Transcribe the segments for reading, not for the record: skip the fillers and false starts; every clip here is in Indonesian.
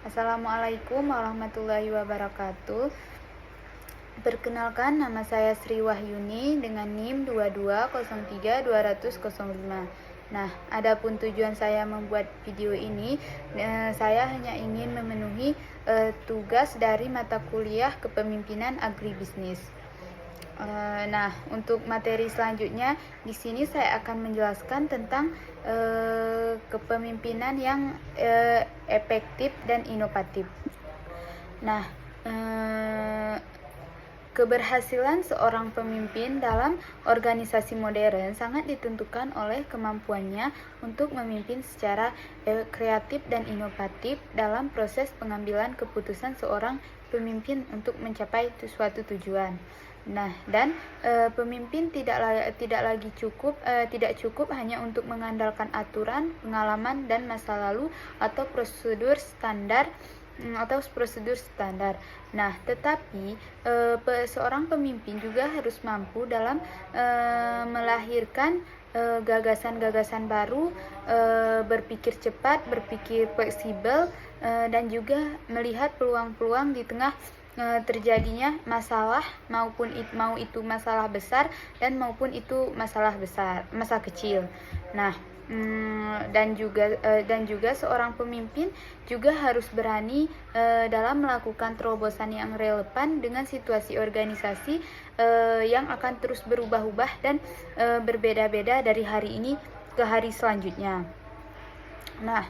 Assalamualaikum warahmatullahi wabarakatuh. Perkenalkan, nama saya Sri Wahyuni dengan NIM 22032005. Nah, adapun tujuan saya membuat video ini, saya hanya ingin memenuhi tugas dari mata kuliah Kepemimpinan Agribisnis. Nah, untuk materi selanjutnya, di sini saya akan menjelaskan tentang kepemimpinan yang efektif dan inovatif. Nah, keberhasilan seorang pemimpin dalam organisasi modern sangat ditentukan oleh kemampuannya untuk memimpin secara kreatif dan inovatif dalam proses pengambilan keputusan seorang pemimpin untuk mencapai suatu tujuan. Nah, dan pemimpin tidak cukup hanya untuk mengandalkan aturan, pengalaman dan masa lalu atau prosedur standar. Nah, tetapi seorang pemimpin juga harus mampu dalam melahirkan gagasan-gagasan baru, berpikir cepat, berpikir fleksibel, dan juga melihat peluang-peluang di tengah terjadinya masalah, mau itu masalah besar dan maupun itu masalah kecil. Nah, dan juga seorang pemimpin juga harus berani dalam melakukan terobosan yang relevan dengan situasi organisasi yang akan terus berubah-ubah dan berbeda-beda dari hari ini ke hari selanjutnya. Nah,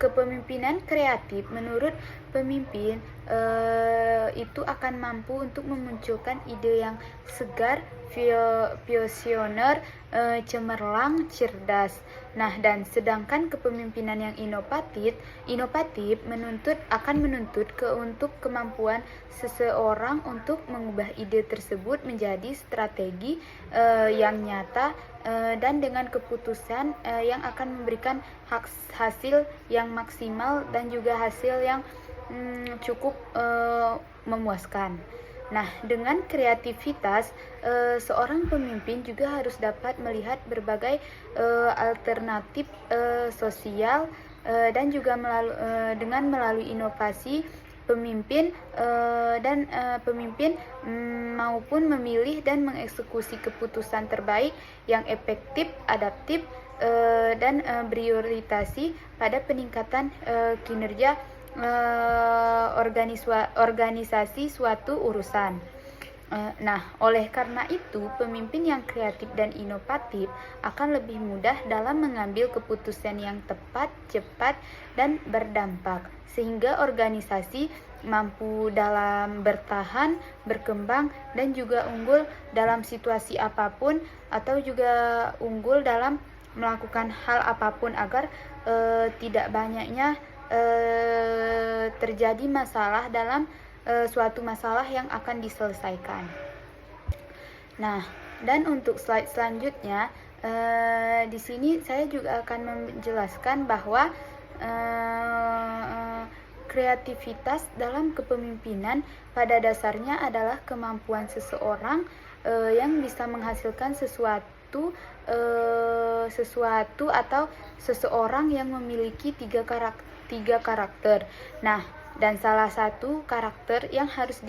kepemimpinan kreatif menurut pemimpin itu akan mampu untuk memunculkan ide yang segar, visioner, cemerlang, cerdas. Nah, dan sedangkan kepemimpinan yang inovatif akan menuntut untuk kemampuan seseorang untuk mengubah ide tersebut menjadi strategi yang nyata dan dengan keputusan yang akan memberikan hasil yang maksimal dan juga hasil yang cukup memuaskan. Nah, dengan kreativitas, seorang pemimpin juga harus dapat melihat berbagai alternatif sosial dan juga melalui inovasi pemimpin maupun memilih dan mengeksekusi keputusan terbaik yang efektif, adaptif, dan berorientasi pada peningkatan kinerja organisasi suatu urusan. Nah, oleh karena itu, pemimpin yang kreatif dan inovatif akan lebih mudah dalam mengambil keputusan yang tepat, cepat, dan berdampak, sehingga organisasi mampu dalam bertahan, berkembang, dan juga unggul dalam situasi apapun, atau juga unggul dalam melakukan hal apapun agar tidak banyaknya terjadi masalah dalam suatu masalah yang akan diselesaikan. Nah, dan untuk slide selanjutnya, di sini saya juga akan menjelaskan bahwa kreativitas dalam kepemimpinan pada dasarnya adalah kemampuan seseorang yang bisa menghasilkan sesuatu atau seseorang yang memiliki tiga karakter. Nah, dan salah satu karakter yang harus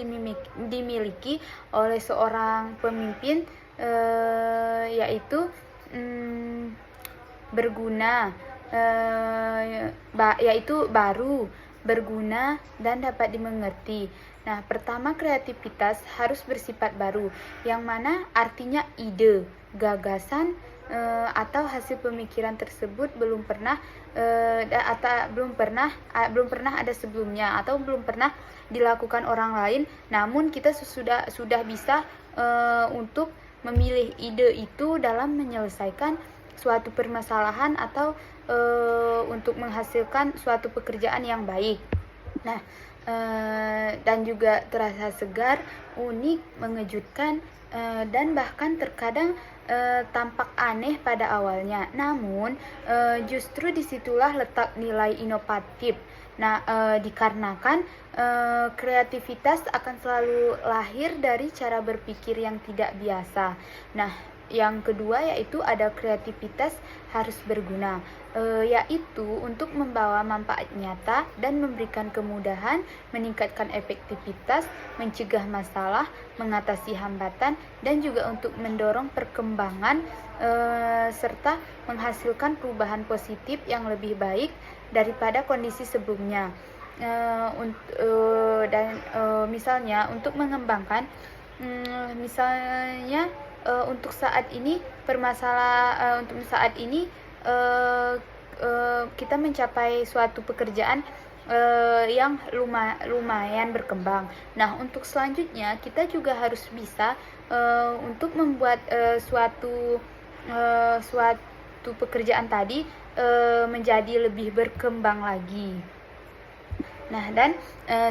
dimiliki oleh seorang pemimpin yaitu berguna, yaitu baru, berguna, dan dapat dimengerti. Nah, pertama, kreativitas harus bersifat baru, yang mana artinya ide, gagasan, atau hasil pemikiran tersebut belum pernah ada sebelumnya atau belum pernah dilakukan orang lain, namun kita sudah bisa untuk memilih ide itu dalam menyelesaikan suatu permasalahan atau untuk menghasilkan suatu pekerjaan yang baik. Nah, dan juga terasa segar, unik, mengejutkan, dan bahkan terkadang tampak aneh pada awalnya. Namun, justru disitulah letak nilai inovatif. Nah, dikarenakan kreativitas akan selalu lahir dari cara berpikir yang tidak biasa. Nah, yang kedua yaitu ada kreativitas harus berguna, yaitu untuk membawa manfaat nyata dan memberikan kemudahan, meningkatkan efektivitas, mencegah masalah, mengatasi hambatan, dan juga untuk mendorong perkembangan serta menghasilkan perubahan positif yang lebih baik daripada kondisi sebelumnya. Misalnya untuk mengembangkan, misalnya untuk saat ini kita mencapai suatu pekerjaan yang lumayan berkembang. Nah, untuk selanjutnya kita juga harus bisa untuk membuat suatu pekerjaan tadi menjadi lebih berkembang lagi. Nah, dan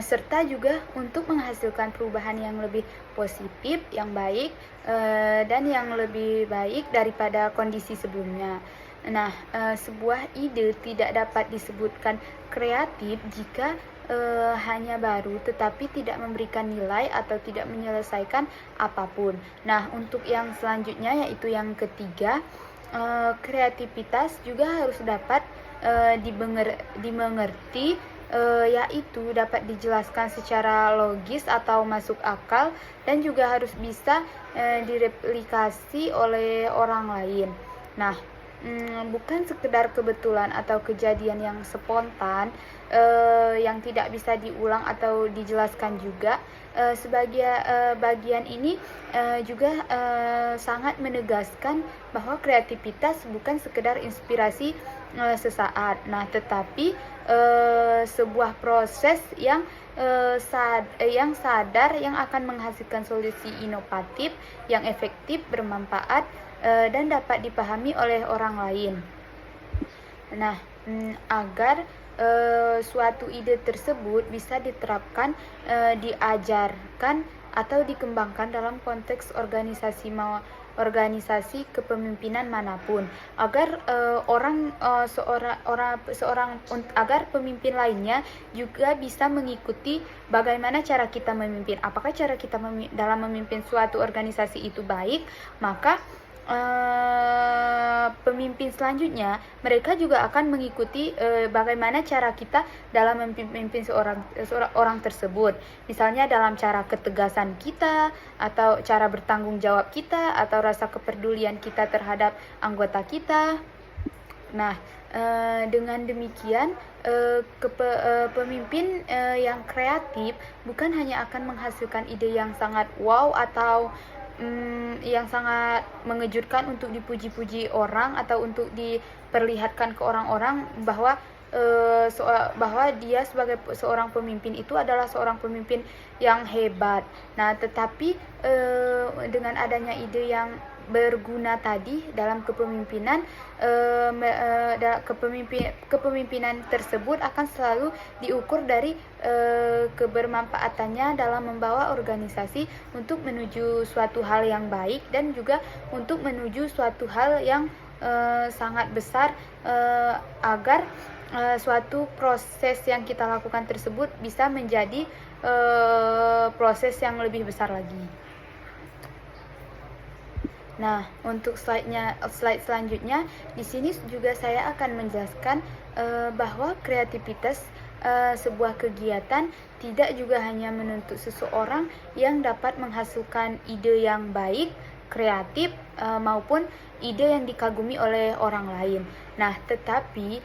serta juga untuk menghasilkan perubahan yang lebih positif, yang baik, dan yang lebih baik daripada kondisi sebelumnya. Nah, sebuah ide tidak dapat disebutkan kreatif jika hanya baru tetapi tidak memberikan nilai atau tidak menyelesaikan apapun. Nah, untuk yang selanjutnya yaitu yang ketiga, kreativitas juga harus dapat dimengerti, yaitu dapat dijelaskan secara logis atau masuk akal dan juga harus bisa direplikasi oleh orang lain. Nah, bukan sekedar kebetulan atau kejadian yang spontan yang tidak bisa diulang atau dijelaskan juga. Bagian ini juga sangat menegaskan bahwa kreativitas bukan sekedar inspirasi sesaat. Nah, tetapi sebuah proses yang sadar yang akan menghasilkan solusi inovatif yang efektif, bermanfaat, dan dapat dipahami oleh orang lain. Nah, agar suatu ide tersebut bisa diterapkan, diajarkan atau dikembangkan dalam konteks organisasi kepemimpinan manapun, agar agar pemimpin lainnya juga bisa mengikuti bagaimana cara kita memimpin. Apakah cara kita dalam memimpin suatu organisasi itu baik, maka pemimpin selanjutnya mereka juga akan mengikuti bagaimana cara kita dalam memimpin seorang orang tersebut. Misalnya dalam cara ketegasan kita, atau cara bertanggung jawab kita, atau rasa kepedulian kita terhadap anggota kita. Nah, dengan demikian pemimpin yang kreatif bukan hanya akan menghasilkan ide yang sangat wow atau yang sangat mengejutkan untuk dipuji-puji orang atau untuk diperlihatkan ke orang-orang bahwa dia sebagai seorang pemimpin itu adalah seorang pemimpin yang hebat. Nah, tetapi dengan adanya ide yang berguna tadi dalam kepemimpinan, kepemimpinan tersebut akan selalu diukur dari kebermanfaatannya dalam membawa organisasi untuk menuju suatu hal yang baik dan juga untuk menuju suatu hal yang sangat besar, agar suatu proses yang kita lakukan tersebut bisa menjadi proses yang lebih besar lagi. Nah, untuk slide selanjutnya, di sini juga saya akan menjelaskan bahwa kreativitas sebuah kegiatan tidak juga hanya menuntut seseorang yang dapat menghasilkan ide yang baik, kreatif, maupun ide yang dikagumi oleh orang lain. Nah, tetapi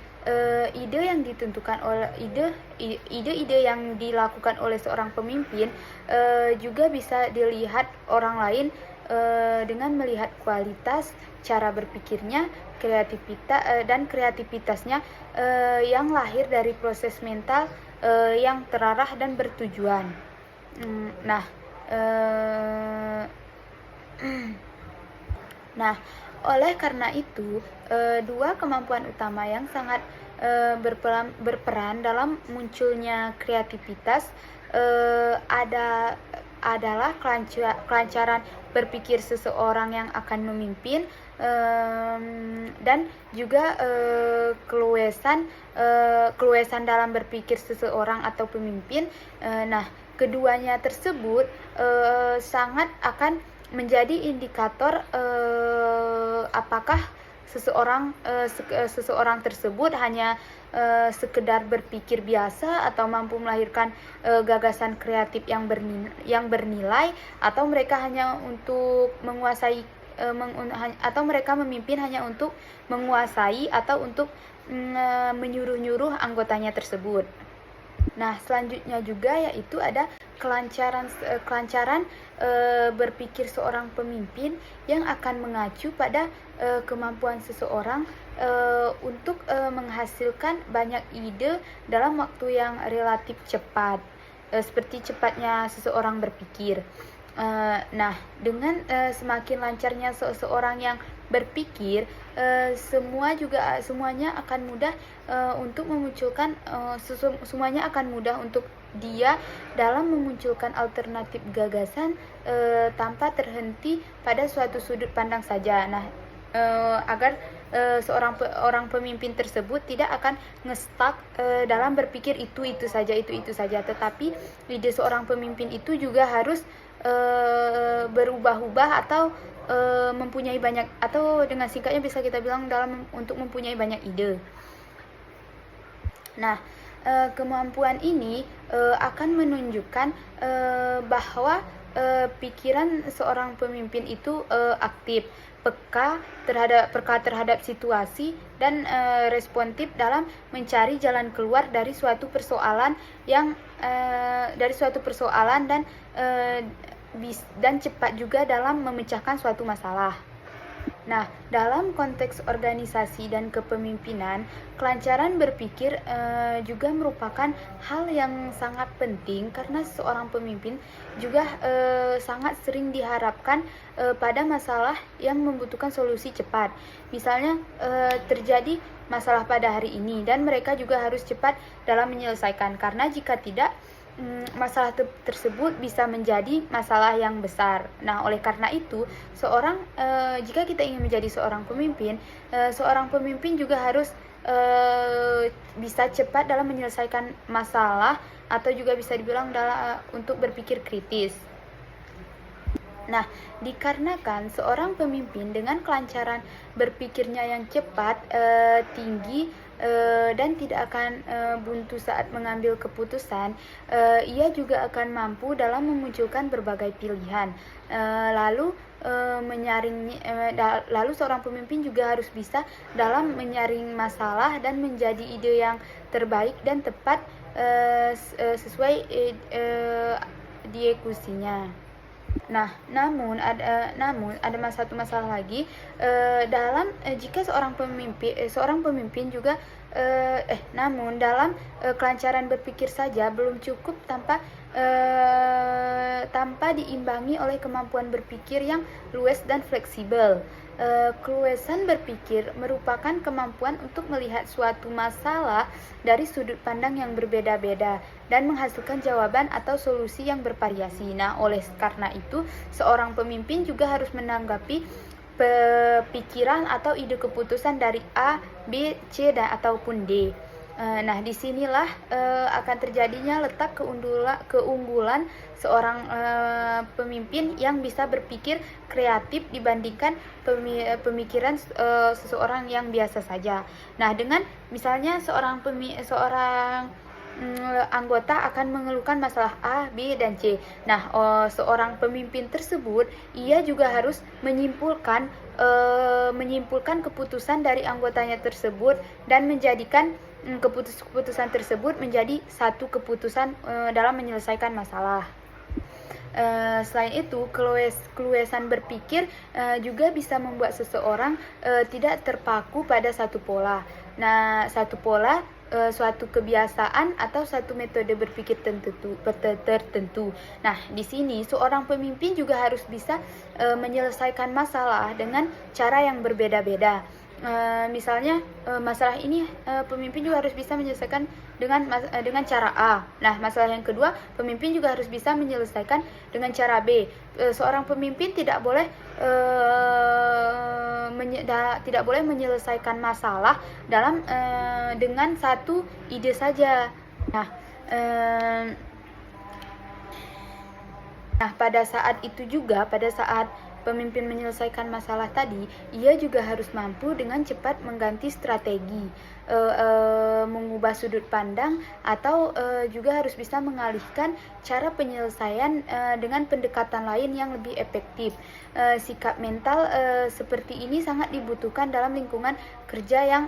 ide yang ditentukan oleh ide yang dilakukan oleh seorang pemimpin juga bisa dilihat orang lain dengan melihat kualitas cara berpikirnya, kreativitasnya yang lahir dari proses mental yang terarah dan bertujuan. Nah, oleh karena itu, dua kemampuan utama yang sangat berperan dalam munculnya kreativitas adalah kelancaran berpikir seseorang yang akan memimpin, dan juga keluasan dalam berpikir seseorang atau pemimpin. Nah, keduanya tersebut sangat akan menjadi indikator apakah seseorang tersebut hanya sekedar berpikir biasa atau mampu melahirkan gagasan kreatif yang bernilai, atau mereka hanya untuk menguasai atau mereka memimpin hanya untuk menguasai atau untuk menyuruh-nyuruh anggotanya tersebut. Nah, selanjutnya juga yaitu ada kelancaran berpikir seorang pemimpin yang akan mengacu pada kemampuan seseorang untuk menghasilkan banyak ide dalam waktu yang relatif cepat, seperti cepatnya seseorang berpikir. Nah, dengan semakin lancarnya seseorang yang berpikir, semuanya akan mudah untuk memunculkan semuanya akan mudah untuk dia dalam memunculkan alternatif gagasan tanpa terhenti pada suatu sudut pandang saja. Nah, agar orang pemimpin tersebut tidak akan ngestak dalam berpikir itu saja, tetapi ide seorang pemimpin itu juga harus berubah-ubah atau mempunyai banyak, atau dengan singkatnya bisa kita bilang untuk mempunyai banyak ide. Nah, kemampuan ini akan menunjukkan bahwa pikiran seorang pemimpin itu aktif, peka terhadap situasi, dan responsif dalam mencari jalan keluar dari suatu persoalan dan cepat juga dalam memecahkan suatu masalah. Nah, dalam konteks organisasi dan kepemimpinan, kelancaran berpikir juga merupakan hal yang sangat penting, karena seorang pemimpin juga sangat sering diharapkan pada masalah yang membutuhkan solusi cepat. Misalnya terjadi masalah pada hari ini dan mereka juga harus cepat dalam menyelesaikan, karena jika tidak, masalah tersebut bisa menjadi masalah yang besar. Nah, oleh karena itu, jika kita ingin menjadi seorang pemimpin juga harus bisa cepat dalam menyelesaikan masalah, atau juga bisa dibilang untuk berpikir kritis. Nah, dikarenakan seorang pemimpin dengan kelancaran berpikirnya yang cepat, tinggi, dan tidak akan buntu saat mengambil keputusan, ia juga akan mampu dalam memunculkan berbagai pilihan. Lalu seorang pemimpin juga harus bisa dalam menyaring masalah dan menjadi ide yang terbaik dan tepat sesuai diekusinya. Nah, namun ada satu masalah lagi jika seorang pemimpin juga namun dalam kelancaran berpikir saja belum cukup tanpa diimbangi oleh kemampuan berpikir yang luas dan fleksibel. Keluasan berpikir merupakan kemampuan untuk melihat suatu masalah dari sudut pandang yang berbeda-beda dan menghasilkan jawaban atau solusi yang bervariasi. Nah, oleh karena itu, seorang pemimpin juga harus menanggapi pikiran atau ide keputusan dari A, B, C, ataupun D. Nah, disinilah akan terjadinya letak keunggulan seorang pemimpin yang bisa berpikir kreatif dibandingkan pemikiran seseorang yang biasa saja. Nah, dengan misalnya seorang anggota akan mengeluhkan masalah A, B, dan C. Nah, seorang pemimpin tersebut ia juga harus menyimpulkan keputusan dari anggotanya tersebut dan menjadikan keputusan tersebut menjadi satu keputusan dalam menyelesaikan masalah. Selain itu, keluasan berpikir juga bisa membuat seseorang tidak terpaku pada satu pola. Nah, satu pola, suatu kebiasaan atau satu metode berpikir tertentu. Nah, di sini seorang pemimpin juga harus bisa menyelesaikan masalah dengan cara yang berbeda-beda. Misalnya masalah ini pemimpin juga harus bisa menyelesaikan dengan cara A. Nah, masalah yang kedua, pemimpin juga harus bisa menyelesaikan dengan cara B. Seorang pemimpin tidak boleh menyelesaikan masalah dengan satu ide saja. Nah, pada saat pemimpin menyelesaikan masalah tadi, ia juga harus mampu dengan cepat mengganti strategi, mengubah sudut pandang, atau juga harus bisa mengalihkan cara penyelesaian dengan pendekatan lain yang lebih efektif. Sikap mental seperti ini sangat dibutuhkan dalam lingkungan kerja yang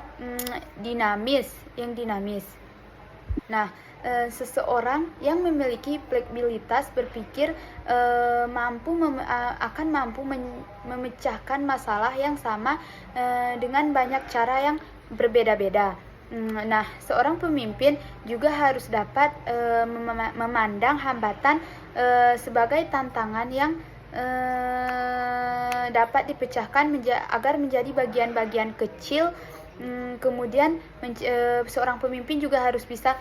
dinamis. Nah, seseorang yang memiliki fleksibilitas berpikir akan mampu memecahkan masalah yang sama dengan banyak cara yang berbeda-beda. Nah, seorang pemimpin juga harus dapat memandang hambatan sebagai tantangan yang dapat dipecahkan agar menjadi bagian-bagian kecil. Kemudian seorang pemimpin juga harus bisa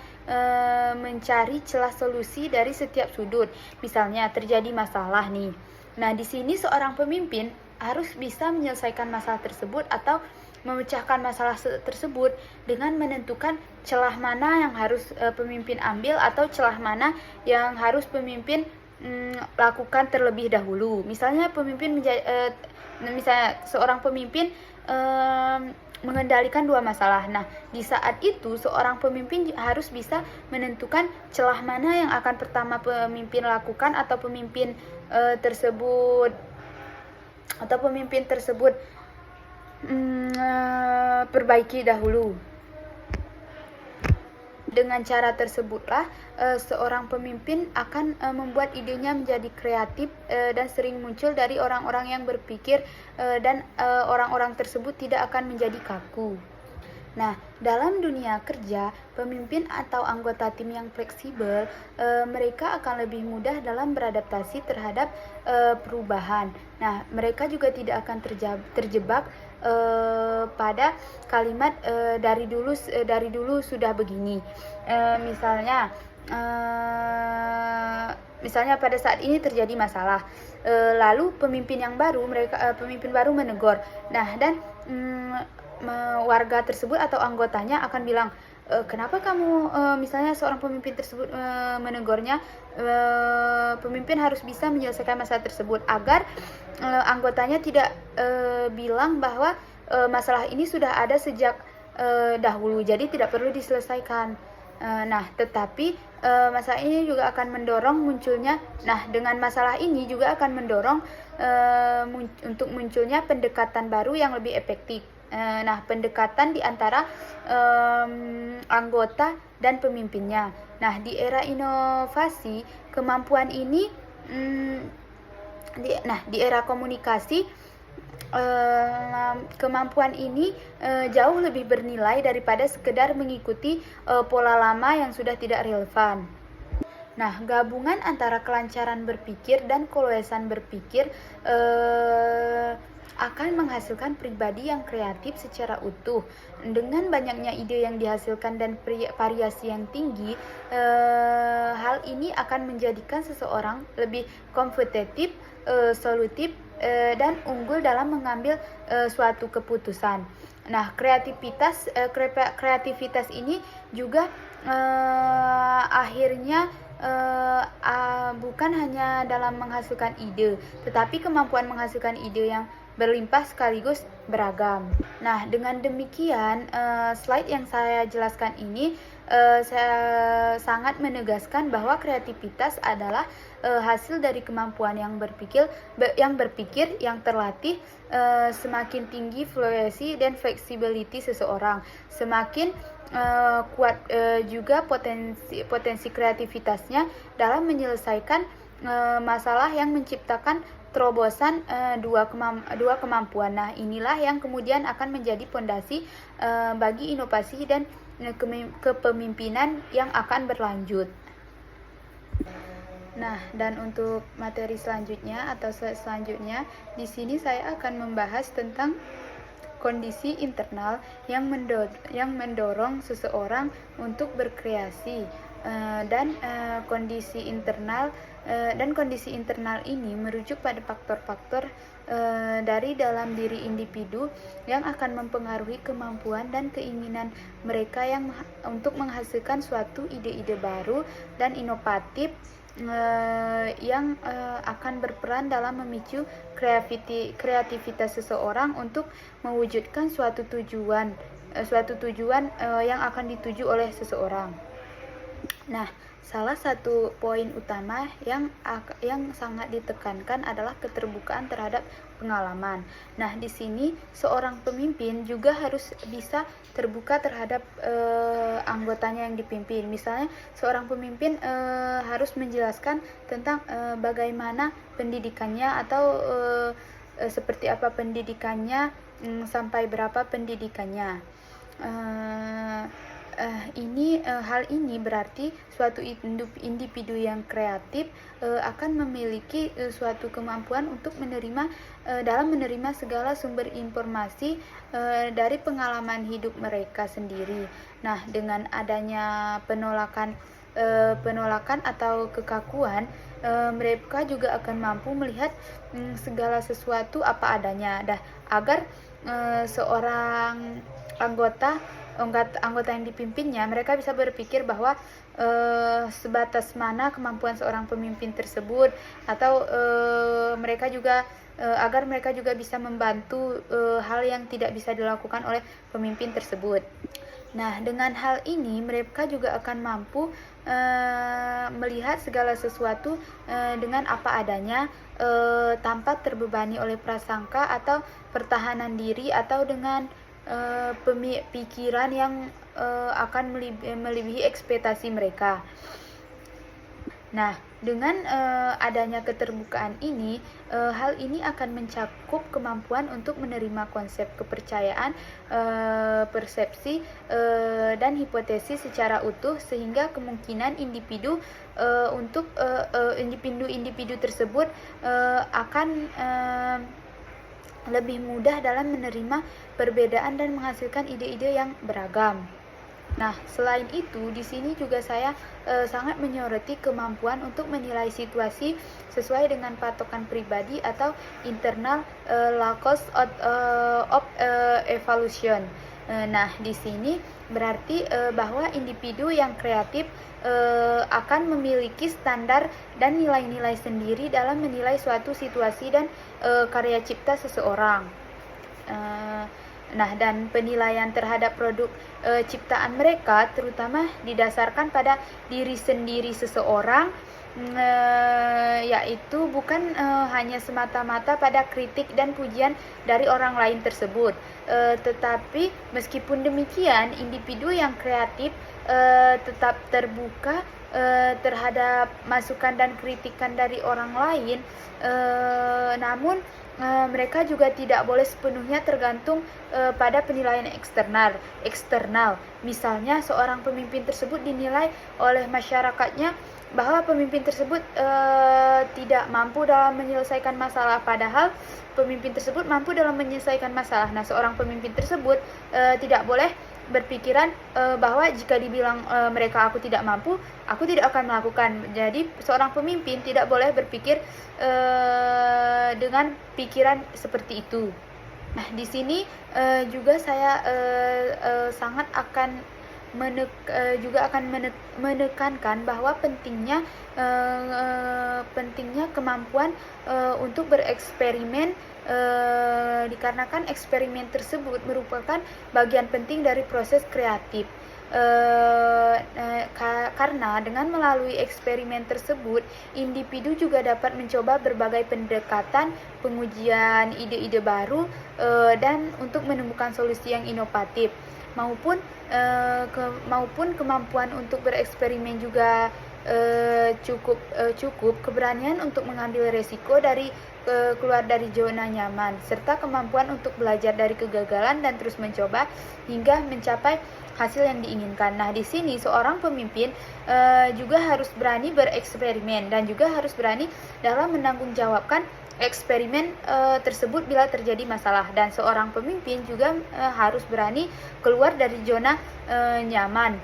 mencari celah solusi dari setiap sudut. Misalnya terjadi masalah nih. Nah, di sini seorang pemimpin harus bisa menyelesaikan masalah tersebut atau memecahkan masalah tersebut dengan menentukan celah mana yang harus pemimpin ambil atau celah mana yang harus pemimpin lakukan terlebih dahulu. Misalnya seorang pemimpin mengendalikan dua masalah. Nah, di saat itu seorang pemimpin harus bisa menentukan celah mana yang akan pertama pemimpin lakukan atau pemimpin tersebut perbaiki dahulu. Dengan cara tersebutlah seorang pemimpin akan membuat idenya menjadi kreatif dan sering muncul dari orang-orang yang berpikir dan orang-orang tersebut tidak akan menjadi kaku. Nah, dalam dunia kerja, pemimpin atau anggota tim yang fleksibel, mereka akan lebih mudah dalam beradaptasi terhadap perubahan. Nah, mereka juga tidak akan terjebak pada kalimat dari dulu sudah begini. Misalnya pada saat ini terjadi masalah, lalu pemimpin baru menegur. Nah, dan warga tersebut atau anggotanya akan bilang, kenapa kamu, misalnya seorang pemimpin tersebut menegurnya, pemimpin harus bisa menyelesaikan masalah tersebut agar anggotanya tidak bilang bahwa masalah ini sudah ada sejak dahulu, jadi tidak perlu diselesaikan. Nah, tetapi masalah ini juga akan mendorong munculnya. Nah, dengan masalah ini juga akan mendorong untuk munculnya pendekatan baru yang lebih efektif. Nah, pendekatan di antara anggota dan pemimpinnya. Nah, di era inovasi, kemampuan ini di era komunikasi, kemampuan ini jauh lebih bernilai daripada sekedar mengikuti pola lama yang sudah tidak relevan. Nah, gabungan antara kelancaran berpikir dan keluasan berpikir akan menghasilkan pribadi yang kreatif secara utuh. Dengan banyaknya ide yang dihasilkan dan variasi yang tinggi, hal ini akan menjadikan seseorang lebih kompetitif, solutif, dan unggul dalam mengambil suatu keputusan. Nah, kreativitas ini juga akhirnya bukan hanya dalam menghasilkan ide, tetapi kemampuan menghasilkan ide yang berlimpah sekaligus beragam. Nah, dengan demikian, slide yang saya jelaskan ini saya sangat menegaskan bahwa kreativitas adalah hasil dari kemampuan yang berpikir yang terlatih. Semakin tinggi fluensi dan flexibility seseorang, semakin kuat juga potensi kreativitasnya dalam menyelesaikan masalah yang menciptakan terobosan dua kemampuan. Nah, inilah yang kemudian akan menjadi fondasi bagi inovasi dan kepemimpinan yang akan berlanjut. Nah, dan untuk materi selanjutnya atau slide selanjutnya, di sini saya akan membahas tentang kondisi internal yang mendorong seseorang untuk berkreasi, dan kondisi internal ini merujuk pada faktor-faktor dari dalam diri individu yang akan mempengaruhi kemampuan dan keinginan mereka untuk menghasilkan suatu ide-ide baru dan inovatif akan berperan dalam memicu kreativitas seseorang untuk mewujudkan suatu tujuan yang akan dituju oleh seseorang. Nah, salah satu poin utama yang sangat ditekankan adalah keterbukaan terhadap pengalaman. Nah, di sini seorang pemimpin juga harus bisa terbuka terhadap anggotanya yang dipimpin. Misalnya, seorang pemimpin harus menjelaskan tentang bagaimana pendidikannya atau seperti apa pendidikannya, sampai berapa pendidikannya. Hal ini berarti suatu individu yang kreatif akan memiliki suatu kemampuan untuk dalam menerima segala sumber informasi dari pengalaman hidup mereka sendiri. Nah, dengan adanya penolakan atau kekakuan, mereka juga akan mampu melihat segala sesuatu apa adanya, agar seorang anggota yang dipimpinnya, mereka bisa berpikir bahwa sebatas mana kemampuan seorang pemimpin tersebut, atau agar mereka juga bisa membantu hal yang tidak bisa dilakukan oleh pemimpin tersebut. Nah, dengan hal ini mereka juga akan mampu melihat segala sesuatu dengan apa adanya, tanpa terbebani oleh prasangka atau pertahanan diri, atau dengan pikiran yang akan melebihi ekspektasi mereka. Nah, dengan adanya keterbukaan ini, hal ini akan mencakup kemampuan untuk menerima konsep kepercayaan, persepsi, dan hipotesis secara utuh, sehingga kemungkinan individu tersebut akan lebih mudah dalam menerima perbedaan dan menghasilkan ide-ide yang beragam. Nah, selain itu, di sini juga saya sangat menyoroti kemampuan untuk menilai situasi sesuai dengan patokan pribadi atau internal locus of evaluation. Nah, di sini berarti bahwa individu yang kreatif akan memiliki standar dan nilai-nilai sendiri dalam menilai suatu situasi dan karya cipta seseorang. Nah, dan penilaian terhadap produk ciptaan mereka terutama didasarkan pada diri sendiri seseorang, yaitu bukan hanya semata-mata pada kritik dan pujian dari orang lain tersebut. Tetapi meskipun demikian, individu yang kreatif tetap terbuka terhadap masukan dan kritikan dari orang lain, namun mereka juga tidak boleh sepenuhnya tergantung pada penilaian eksternal. Misalnya, seorang pemimpin tersebut dinilai oleh masyarakatnya bahwa pemimpin tersebut tidak mampu dalam menyelesaikan masalah, padahal pemimpin tersebut mampu dalam menyelesaikan masalah. Nah, seorang pemimpin tersebut tidak boleh berpikiran bahwa jika dibilang mereka aku tidak mampu, aku tidak akan melakukan. Jadi seorang pemimpin tidak boleh berpikir dengan pikiran seperti itu. Nah, di sini juga saya sangat akan menekankan bahwa pentingnya kemampuan untuk bereksperimen, dikarenakan eksperimen tersebut merupakan bagian penting dari proses kreatif. Karena dengan melalui eksperimen tersebut, individu juga dapat mencoba berbagai pendekatan, pengujian ide-ide baru, dan untuk menemukan solusi yang inovatif, maupun kemampuan untuk bereksperimen juga cukup keberanian untuk mengambil resiko dari keluar dari zona nyaman, serta kemampuan untuk belajar dari kegagalan dan terus mencoba hingga mencapai hasil yang diinginkan. Nah, di sini seorang pemimpin juga harus berani bereksperimen dan juga harus berani dalam menanggungjawabkan eksperimen tersebut bila terjadi masalah, dan seorang pemimpin juga harus berani keluar dari zona nyaman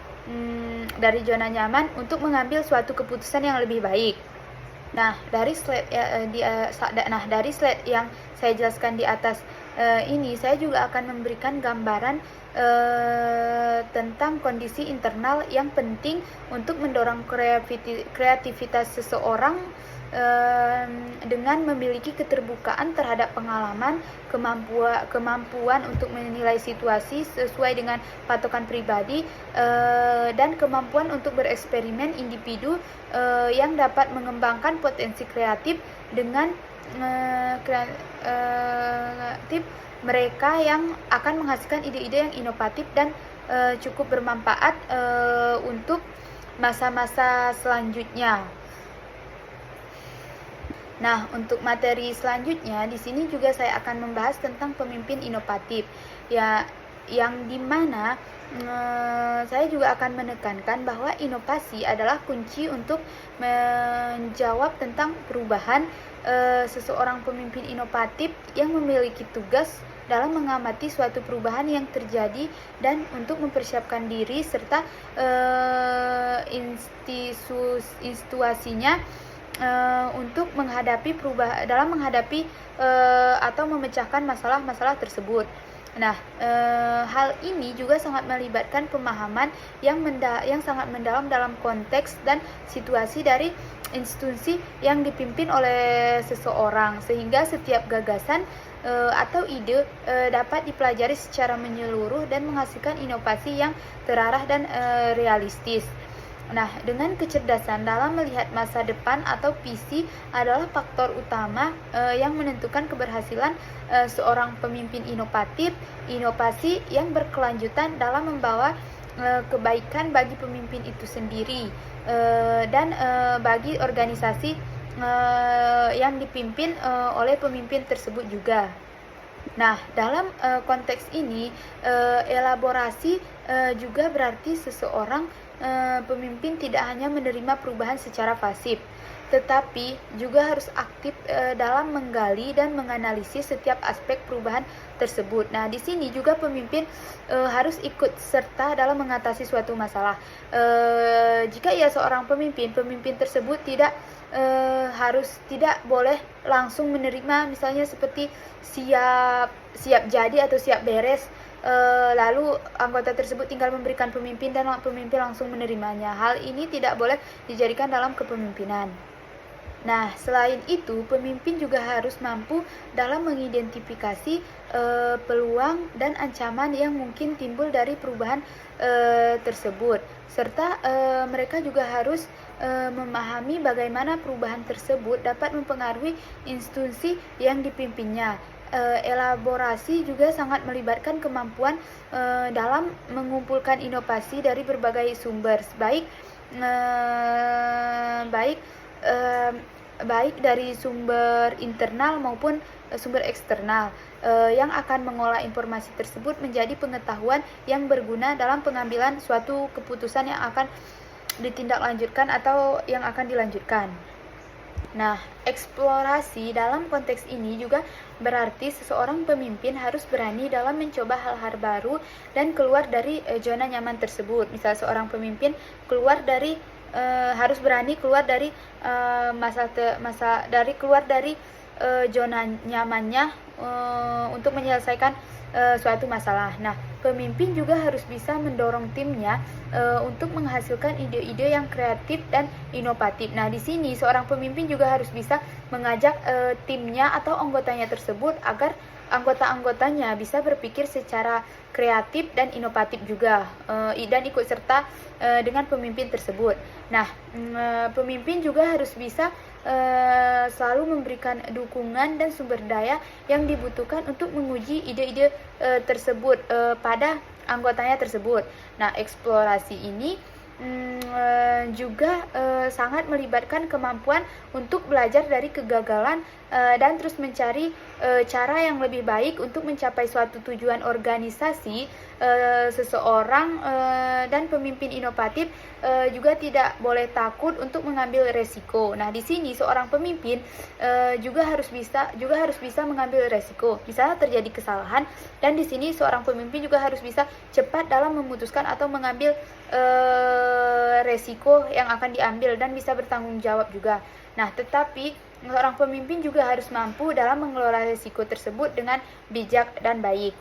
untuk mengambil suatu keputusan yang lebih baik. Nah, dari slide yang saya jelaskan di atas ini, saya juga akan memberikan gambaran tentang kondisi internal yang penting untuk mendorong kreativitas seseorang dengan memiliki keterbukaan terhadap pengalaman, kemampuan untuk menilai situasi sesuai dengan patokan pribadi, dan kemampuan untuk bereksperimen individu yang dapat mengembangkan potensi kreatif dengan kreatif mereka yang akan menghasilkan ide-ide yang inovatif dan cukup bermanfaat untuk masa-masa selanjutnya. Nah, untuk materi selanjutnya di sini juga saya akan membahas tentang pemimpin inovatif. Ya, yang dimana saya juga akan menekankan bahwa inovasi adalah kunci untuk menjawab tentang perubahan. Seseorang pemimpin inovatif yang memiliki tugas dalam mengamati suatu perubahan yang terjadi dan untuk mempersiapkan diri serta institusinya untuk menghadapi atau memecahkan masalah-masalah tersebut. Nah, hal ini juga sangat melibatkan pemahaman yang sangat mendalam dalam konteks dan situasi dari institusi yang dipimpin oleh seseorang, sehingga setiap gagasan atau ide dapat dipelajari secara menyeluruh dan menghasilkan inovasi yang terarah dan realistis. Nah, dengan kecerdasan dalam melihat masa depan atau visi adalah faktor utama yang menentukan keberhasilan seorang pemimpin inovatif. Inovasi yang berkelanjutan dalam membawa kebaikan bagi pemimpin itu sendiri dan bagi organisasi yang dipimpin oleh pemimpin tersebut juga. Nah, dalam konteks ini, elaborasi juga berarti seseorang pemimpin tidak hanya menerima perubahan secara pasif, tetapi juga harus aktif dalam menggali dan menganalisis setiap aspek perubahan tersebut. Nah, di sini juga pemimpin harus ikut serta dalam mengatasi suatu masalah. Jika ia seorang pemimpin tersebut tidak boleh langsung menerima, misalnya seperti siap jadi atau siap beres, lalu anggota tersebut tinggal memberikan pemimpin dan pemimpin langsung menerimanya. Hal ini tidak boleh dijadikan dalam kepemimpinan. Nah, selain itu, pemimpin juga harus mampu dalam mengidentifikasi peluang dan ancaman yang mungkin timbul dari perubahan tersebut, serta mereka juga harus memahami bagaimana perubahan tersebut dapat mempengaruhi institusi yang dipimpinnya. Elaborasi juga sangat melibatkan kemampuan dalam mengumpulkan inovasi dari berbagai sumber, baik dari sumber internal maupun sumber eksternal, yang akan mengolah informasi tersebut menjadi pengetahuan yang berguna dalam pengambilan suatu keputusan yang akan ditindaklanjutkan atau yang akan dilanjutkan. Nah, eksplorasi dalam konteks ini juga berarti seseorang pemimpin harus berani dalam mencoba hal-hal baru dan keluar dari zona nyaman tersebut. Misal seorang pemimpin harus berani keluar dari zona nyamannya untuk menyelesaikan suatu masalah. Nah, pemimpin juga harus bisa mendorong timnya untuk menghasilkan ide-ide yang kreatif dan inovatif. Nah, di sini seorang pemimpin juga harus bisa mengajak timnya atau anggotanya tersebut agar anggota-anggotanya bisa berpikir secara kreatif dan inovatif juga, dan ikut serta dengan pemimpin tersebut. Nah, pemimpin juga harus bisa selalu memberikan dukungan dan sumber daya yang dibutuhkan untuk menguji ide-ide tersebut pada anggotanya tersebut. Nah, eksplorasi ini juga sangat melibatkan kemampuan untuk belajar dari kegagalan dan terus mencari cara yang lebih baik untuk mencapai suatu tujuan organisasi. Seseorang dan pemimpin inovatif juga tidak boleh takut untuk mengambil resiko. Nah, di sini seorang pemimpin juga harus bisa mengambil resiko. Misalnya terjadi kesalahan, dan di sini seorang pemimpin juga harus bisa cepat dalam memutuskan atau mengambil resiko yang akan diambil dan bisa bertanggung jawab juga. Nah, tetapi seorang pemimpin juga harus mampu dalam mengelola resiko tersebut dengan bijak dan baik.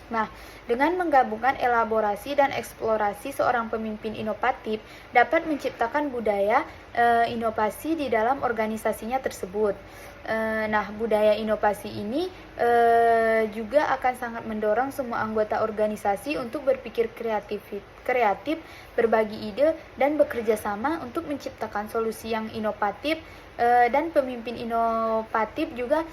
Nah, dengan menggabungkan elaborasi dan eksplorasi, seorang pemimpin inovatif dapat menciptakan budaya inovasi di dalam organisasinya tersebut. Nah, budaya inovasi ini juga akan sangat mendorong semua anggota organisasi untuk berpikir kreatif, berbagi ide, dan bekerja sama untuk menciptakan solusi yang inovatif. Dan pemimpin inovatif juga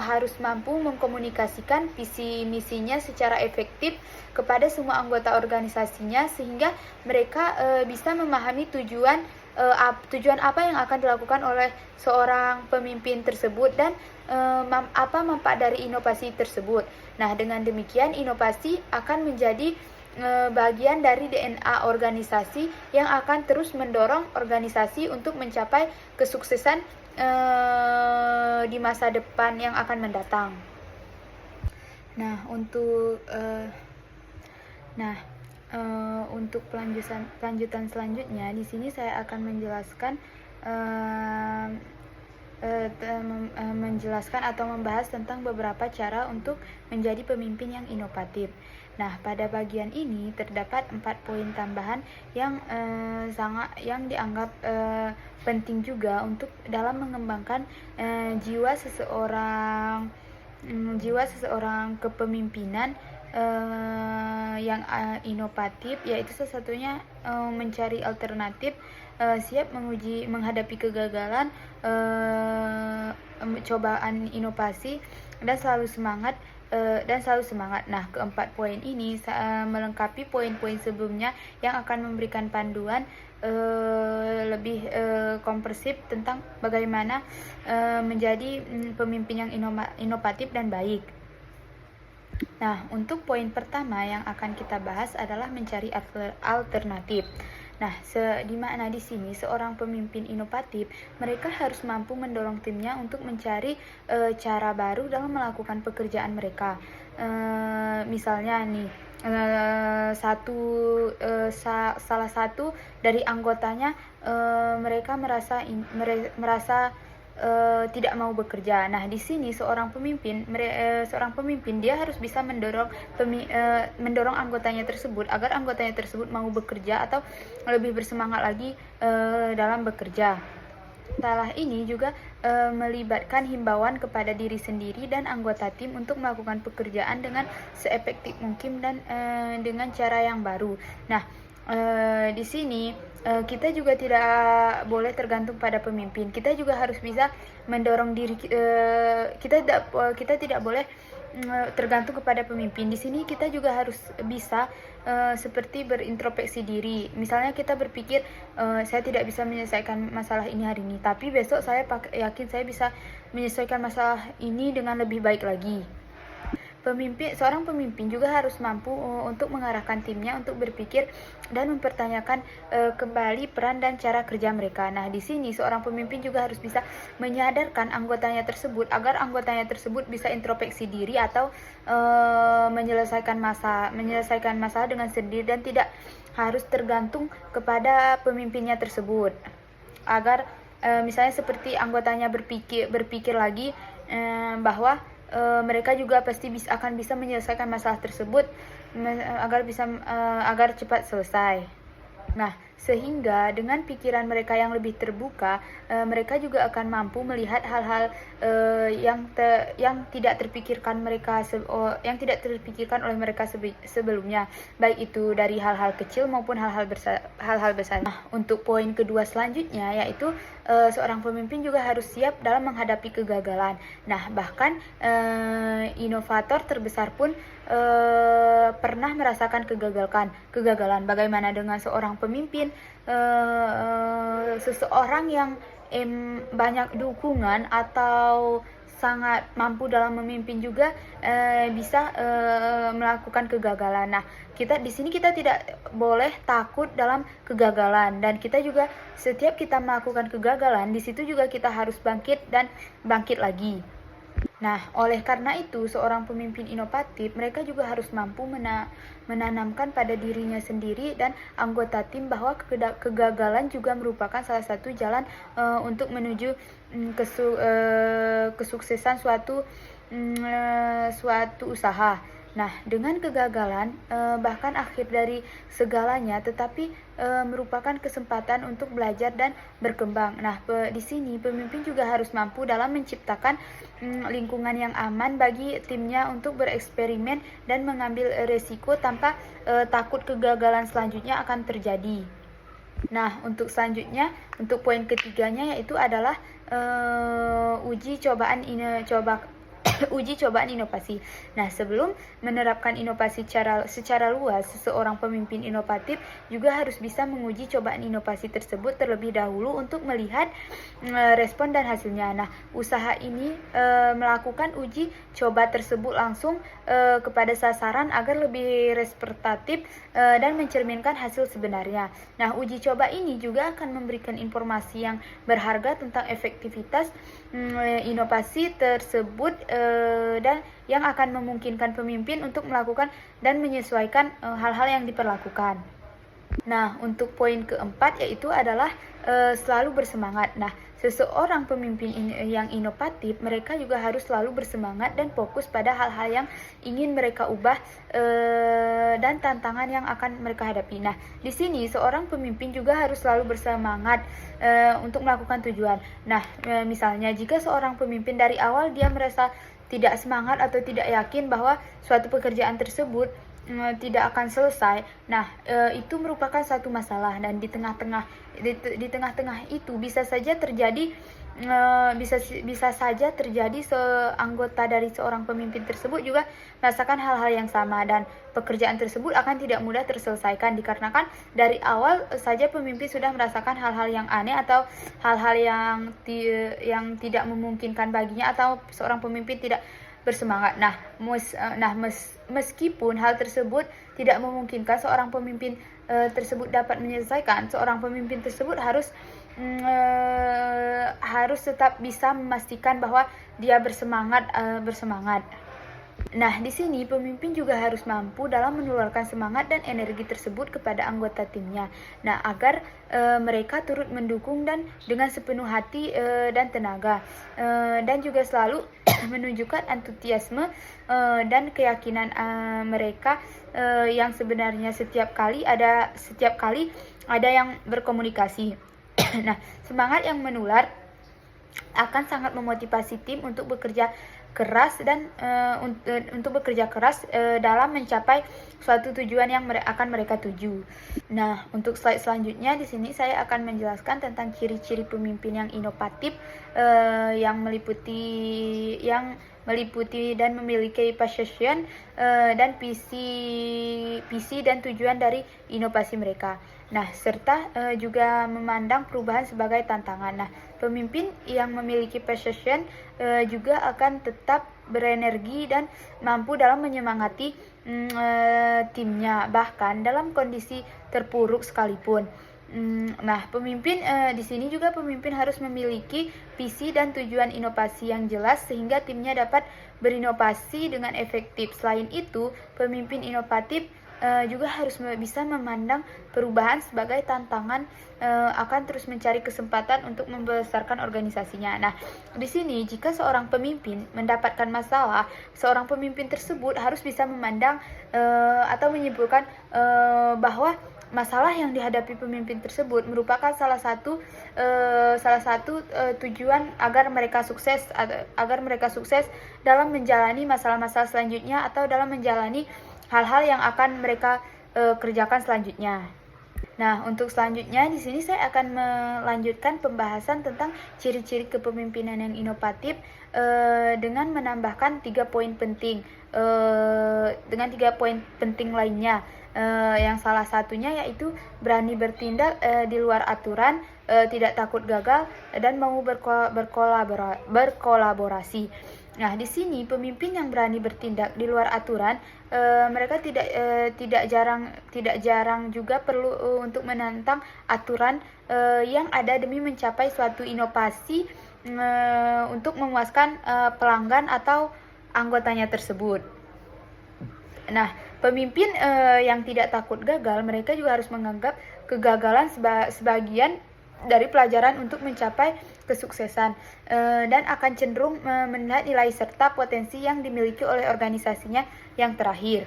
harus mampu mengkomunikasikan visi misinya secara efektif kepada semua anggota organisasinya, sehingga mereka bisa memahami tujuan apa yang akan dilakukan oleh seorang pemimpin tersebut dan apa manfaat dari inovasi tersebut. Nah, dengan demikian inovasi akan menjadi bagian dari DNA organisasi yang akan terus mendorong organisasi untuk mencapai kesuksesan di masa depan yang akan mendatang. Nah, untuk pelanjutan selanjutnya, di sini saya akan menjelaskan atau membahas tentang beberapa cara untuk menjadi pemimpin yang inovatif. Nah, pada bagian ini terdapat 4 poin tambahan yang dianggap penting juga untuk dalam mengembangkan jiwa seseorang kepemimpinan yang inovatif, yaitu salah satunya mencari alternatif, siap menghadapi kegagalan, cobaan inovasi, dan selalu semangat. Nah, keempat poin ini melengkapi poin-poin sebelumnya yang akan memberikan panduan lebih komprehensif tentang bagaimana menjadi pemimpin yang inovatif dan baik. Nah, untuk poin pertama yang akan kita bahas adalah mencari alternatif. Nah, di mana di sini seorang pemimpin inovatif, mereka harus mampu mendorong timnya untuk mencari cara baru dalam melakukan pekerjaan mereka. Misalnya nih, salah satu dari anggotanya mereka merasa tidak mau bekerja. Nah, di sini seorang pemimpin dia harus bisa mendorong anggotanya tersebut agar anggotanya tersebut mau bekerja atau lebih bersemangat lagi dalam bekerja. Salah ini juga melibatkan himbauan kepada diri sendiri dan anggota tim untuk melakukan pekerjaan dengan seefektif mungkin dan dengan cara yang baru. Nah, di sini kita juga tidak boleh tergantung pada pemimpin. Kita juga harus bisa mendorong diri. Kita tidak boleh tergantung kepada pemimpin. Di sini kita juga harus bisa seperti berintrospeksi diri. Misalnya kita berpikir saya tidak bisa menyelesaikan masalah ini hari ini, tapi besok saya yakin saya bisa menyelesaikan masalah ini dengan lebih baik lagi. Seorang pemimpin juga harus mampu untuk mengarahkan timnya untuk berpikir dan mempertanyakan kembali peran dan cara kerja mereka. Nah, di sini seorang pemimpin juga harus bisa menyadarkan anggotanya tersebut agar anggotanya tersebut bisa introspeksi diri atau menyelesaikan masalah dengan sendiri dan tidak harus tergantung kepada pemimpinnya tersebut. Agar misalnya seperti anggotanya berpikir lagi bahwa mereka juga pasti akan bisa menyelesaikan masalah tersebut agar cepat selesai. Nah, sehingga dengan pikiran mereka yang lebih terbuka, mereka juga akan mampu melihat hal-hal yang tidak terpikirkan oleh mereka sebelumnya, baik itu dari hal-hal kecil maupun hal-hal besar. Nah, untuk poin kedua selanjutnya yaitu seorang pemimpin juga harus siap dalam menghadapi kegagalan. Nah, bahkan inovator terbesar pun pernah merasakan kegagalan. Bagaimana dengan seorang pemimpin, seseorang yang banyak dukungan atau sangat mampu dalam memimpin juga bisa melakukan kegagalan. Nah, di sini kita tidak boleh takut dalam kegagalan, dan kita juga setiap kita melakukan kegagalan, di situ juga kita harus bangkit lagi. Nah, oleh karena itu, seorang pemimpin inovatif, mereka juga harus mampu menanamkan pada dirinya sendiri dan anggota tim bahwa kegagalan juga merupakan salah satu jalan untuk menuju kesuksesan suatu usaha. Nah, dengan kegagalan bahkan akhir dari segalanya, tetapi merupakan kesempatan untuk belajar dan berkembang. Nah, di sini pemimpin juga harus mampu dalam menciptakan lingkungan yang aman bagi timnya untuk bereksperimen dan mengambil resiko tanpa takut kegagalan selanjutnya akan terjadi. Nah, untuk selanjutnya, untuk poin ketiganya yaitu adalah uji cobaan uji cobaan inovasi. Nah, sebelum menerapkan inovasi secara luas, seseorang pemimpin inovatif juga harus bisa menguji cobaan inovasi tersebut terlebih dahulu untuk melihat respon dan hasilnya. Nah, usaha ini melakukan uji coba tersebut langsung kepada sasaran agar lebih representatif dan mencerminkan hasil sebenarnya. Nah, uji coba ini juga akan memberikan informasi yang berharga tentang efektivitas inovasi tersebut dan yang akan memungkinkan pemimpin untuk melakukan dan menyesuaikan hal-hal yang diperlakukan. Nah, untuk poin keempat yaitu adalah selalu bersemangat. Nah, seseorang pemimpin yang inovatif, mereka juga harus selalu bersemangat dan fokus pada hal-hal yang ingin mereka ubah dan tantangan yang akan mereka hadapi. Nah, di sini seorang pemimpin juga harus selalu bersemangat untuk melakukan tujuan. Nah, misalnya jika seorang pemimpin dari awal dia merasa tidak semangat atau tidak yakin bahwa suatu pekerjaan tersebut tidak akan selesai. Nah, itu merupakan satu masalah dan di tengah-tengah itu bisa saja terjadi seanggota dari seorang pemimpin tersebut juga merasakan hal-hal yang sama dan pekerjaan tersebut akan tidak mudah terselesaikan dikarenakan dari awal saja pemimpin sudah merasakan hal-hal yang aneh atau hal-hal yang tidak memungkinkan baginya atau seorang pemimpin tidak bersemangat. Meskipun hal tersebut tidak memungkinkan seorang pemimpin tersebut dapat menyelesaikan, seorang pemimpin tersebut harus tetap bisa memastikan bahwa dia bersemangat. Nah, di sini pemimpin juga harus mampu dalam menularkan semangat dan energi tersebut kepada anggota timnya. Nah, agar mereka turut mendukung dan dengan sepenuh hati dan tenaga, dan juga selalu menunjukkan antusiasme dan keyakinan mereka yang sebenarnya setiap kali ada yang berkomunikasi. Nah, semangat yang menular akan sangat memotivasi tim untuk bekerja keras dan dalam mencapai suatu tujuan yang akan mereka tuju. Nah, untuk slide selanjutnya di sini saya akan menjelaskan tentang ciri-ciri pemimpin yang inovatif yang meliputi dan memiliki passion dan visi dan tujuan dari inovasi mereka. Nah, serta juga memandang perubahan sebagai tantangan. Nah, pemimpin yang memiliki passion juga akan tetap berenergi dan mampu dalam menyemangati timnya, bahkan dalam kondisi terpuruk sekalipun. Nah, pemimpin di sini juga pemimpin harus memiliki visi dan tujuan inovasi yang jelas sehingga timnya dapat berinovasi dengan efektif. Selain itu, pemimpin inovatif juga harus bisa memandang perubahan sebagai tantangan, akan terus mencari kesempatan untuk membesarkan organisasinya. Nah, di sini jika seorang pemimpin mendapatkan masalah, seorang pemimpin tersebut harus bisa memandang atau menyimpulkan bahwa masalah yang dihadapi pemimpin tersebut merupakan salah satu tujuan agar mereka sukses dalam menjalani masalah-masalah selanjutnya atau dalam menjalani hal-hal yang akan mereka kerjakan selanjutnya. Nah, untuk selanjutnya di sini saya akan melanjutkan pembahasan tentang ciri-ciri kepemimpinan yang inovatif dengan menambahkan 3 poin penting lainnya. Yang salah satunya yaitu berani bertindak di luar aturan, tidak takut gagal, dan mau berkolaborasi. Nah, di sini pemimpin yang berani bertindak di luar aturan, mereka tidak jarang juga perlu untuk menantang aturan yang ada demi mencapai suatu inovasi untuk memuaskan pelanggan atau anggotanya tersebut. Nah, pemimpin yang tidak takut gagal, mereka juga harus menganggap kegagalan dari pelajaran untuk mencapai kesuksesan, dan akan cenderung melihat nilai serta potensi yang dimiliki oleh organisasinya yang terakhir.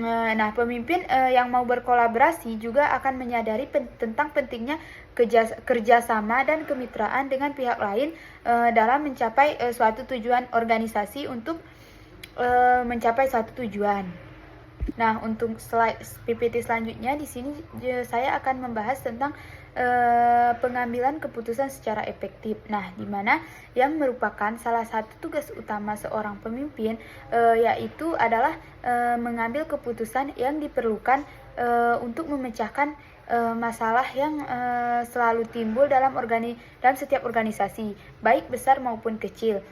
Nah, pemimpin yang mau berkolaborasi juga akan menyadari tentang pentingnya kerjasama dan kemitraan dengan pihak lain dalam mencapai suatu tujuan organisasi untuk mencapai suatu tujuan. Nah, untuk slide PPT selanjutnya di sini saya akan membahas tentang pengambilan keputusan secara efektif. Nah, di mana yang merupakan salah satu tugas utama seorang pemimpin yaitu adalah mengambil keputusan yang diperlukan untuk memecahkan masalah yang selalu timbul dalam setiap organisasi, baik besar maupun kecil,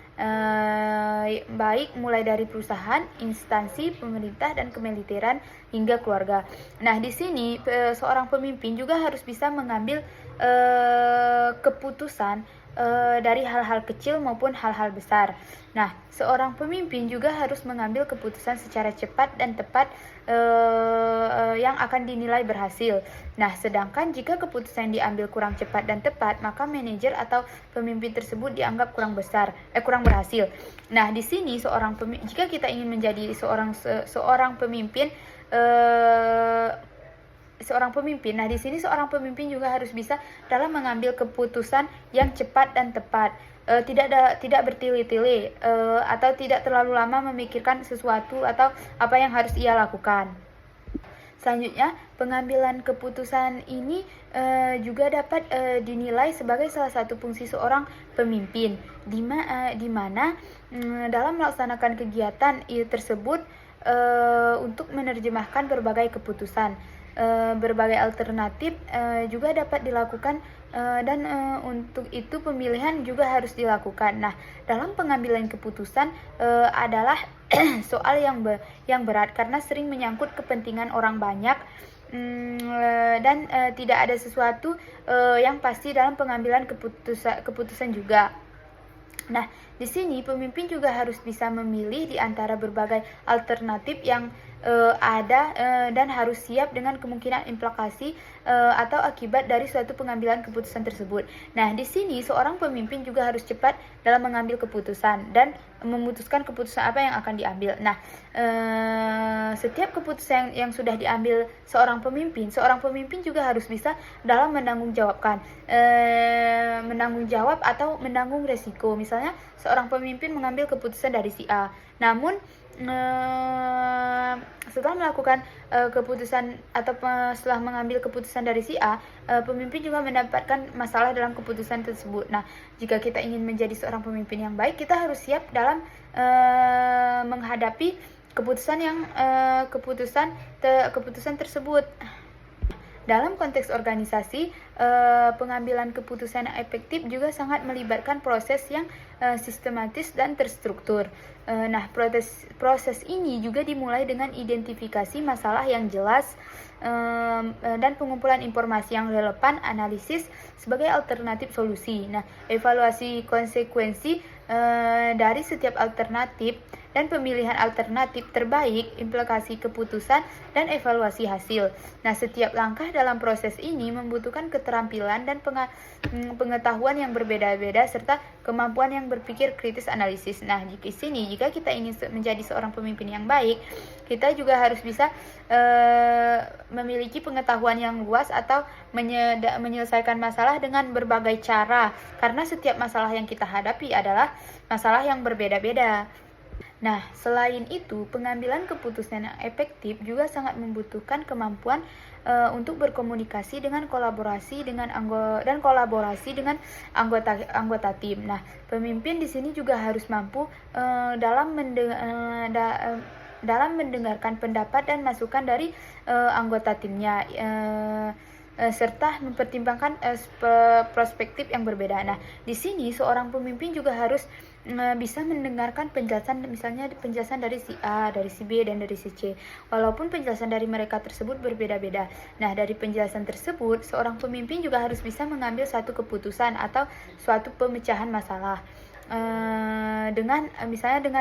baik mulai dari perusahaan, instansi, pemerintah, dan kemiliteran hingga keluarga. Nah, di sini seorang pemimpin juga harus bisa mengambil keputusan dari hal-hal kecil maupun hal-hal besar. Nah, seorang pemimpin juga harus mengambil keputusan secara cepat dan tepat yang akan dinilai berhasil. Nah, sedangkan jika keputusan yang diambil kurang cepat dan tepat, maka manajer atau pemimpin tersebut dianggap kurang berhasil. Nah, di sini jika kita ingin menjadi seorang pemimpin, nah di sini seorang pemimpin juga harus bisa dalam mengambil keputusan yang cepat dan tepat, tidak bertele-tele atau tidak terlalu lama memikirkan sesuatu atau apa yang harus ia lakukan. Selanjutnya, pengambilan keputusan ini juga dapat dinilai sebagai salah satu fungsi seorang pemimpin, di mana dalam melaksanakan kegiatan tersebut untuk menerjemahkan berbagai keputusan. Berbagai alternatif juga dapat dilakukan dan untuk itu pemilihan juga harus dilakukan. Nah, dalam pengambilan keputusan adalah soal yang berat karena sering menyangkut kepentingan orang banyak dan tidak ada sesuatu yang pasti dalam pengambilan keputusan juga. Nah, di sini pemimpin juga harus bisa memilih di antara berbagai alternatif yang ada dan harus siap dengan kemungkinan implikasi atau akibat dari suatu pengambilan keputusan tersebut. Nah, di sini seorang pemimpin juga harus cepat dalam mengambil keputusan dan memutuskan keputusan apa yang akan diambil. Nah, setiap keputusan yang sudah diambil seorang pemimpin juga harus bisa dalam menanggung jawab atau menanggung resiko. Misalnya, seorang pemimpin mengambil keputusan dari si A, namun setelah melakukan keputusan atau setelah mengambil keputusan dari si A, pemimpin juga mendapatkan masalah dalam keputusan tersebut. Nah, jika kita ingin menjadi seorang pemimpin yang baik, kita harus siap dalam menghadapi keputusan tersebut. Dalam konteks organisasi, pengambilan keputusan yang efektif juga sangat melibatkan proses yang sistematis dan terstruktur. Nah, proses ini juga dimulai dengan identifikasi masalah yang jelas dan pengumpulan informasi yang relevan, analisis sebagai alternatif solusi. Nah, evaluasi konsekuensi dari setiap alternatif dan pemilihan alternatif terbaik, implikasi keputusan, dan evaluasi hasil. Nah, setiap langkah dalam proses ini membutuhkan keterampilan dan pengetahuan yang berbeda-beda serta kemampuan yang berpikir kritis analisis. Nah, jika kita ingin menjadi seorang pemimpin yang baik, kita juga harus bisa memiliki pengetahuan yang luas atau menyelesaikan masalah dengan berbagai cara, karena setiap masalah yang kita hadapi adalah masalah yang berbeda-beda. Nah, selain itu, pengambilan keputusan yang efektif juga sangat membutuhkan kemampuan untuk berkomunikasi dengan kolaborasi dengan anggota tim. Nah, pemimpin di sini juga harus mampu dalam mendengarkan pendapat dan masukan dari anggota timnya, serta mempertimbangkan perspektif yang berbeda. Nah, di sini seorang pemimpin juga harus bisa mendengarkan penjelasan dari si A, dari si B, dan dari si C, walaupun penjelasan dari mereka tersebut berbeda-beda. Nah, dari penjelasan tersebut, seorang pemimpin juga harus bisa mengambil suatu keputusan atau suatu pemecahan masalah. Dengan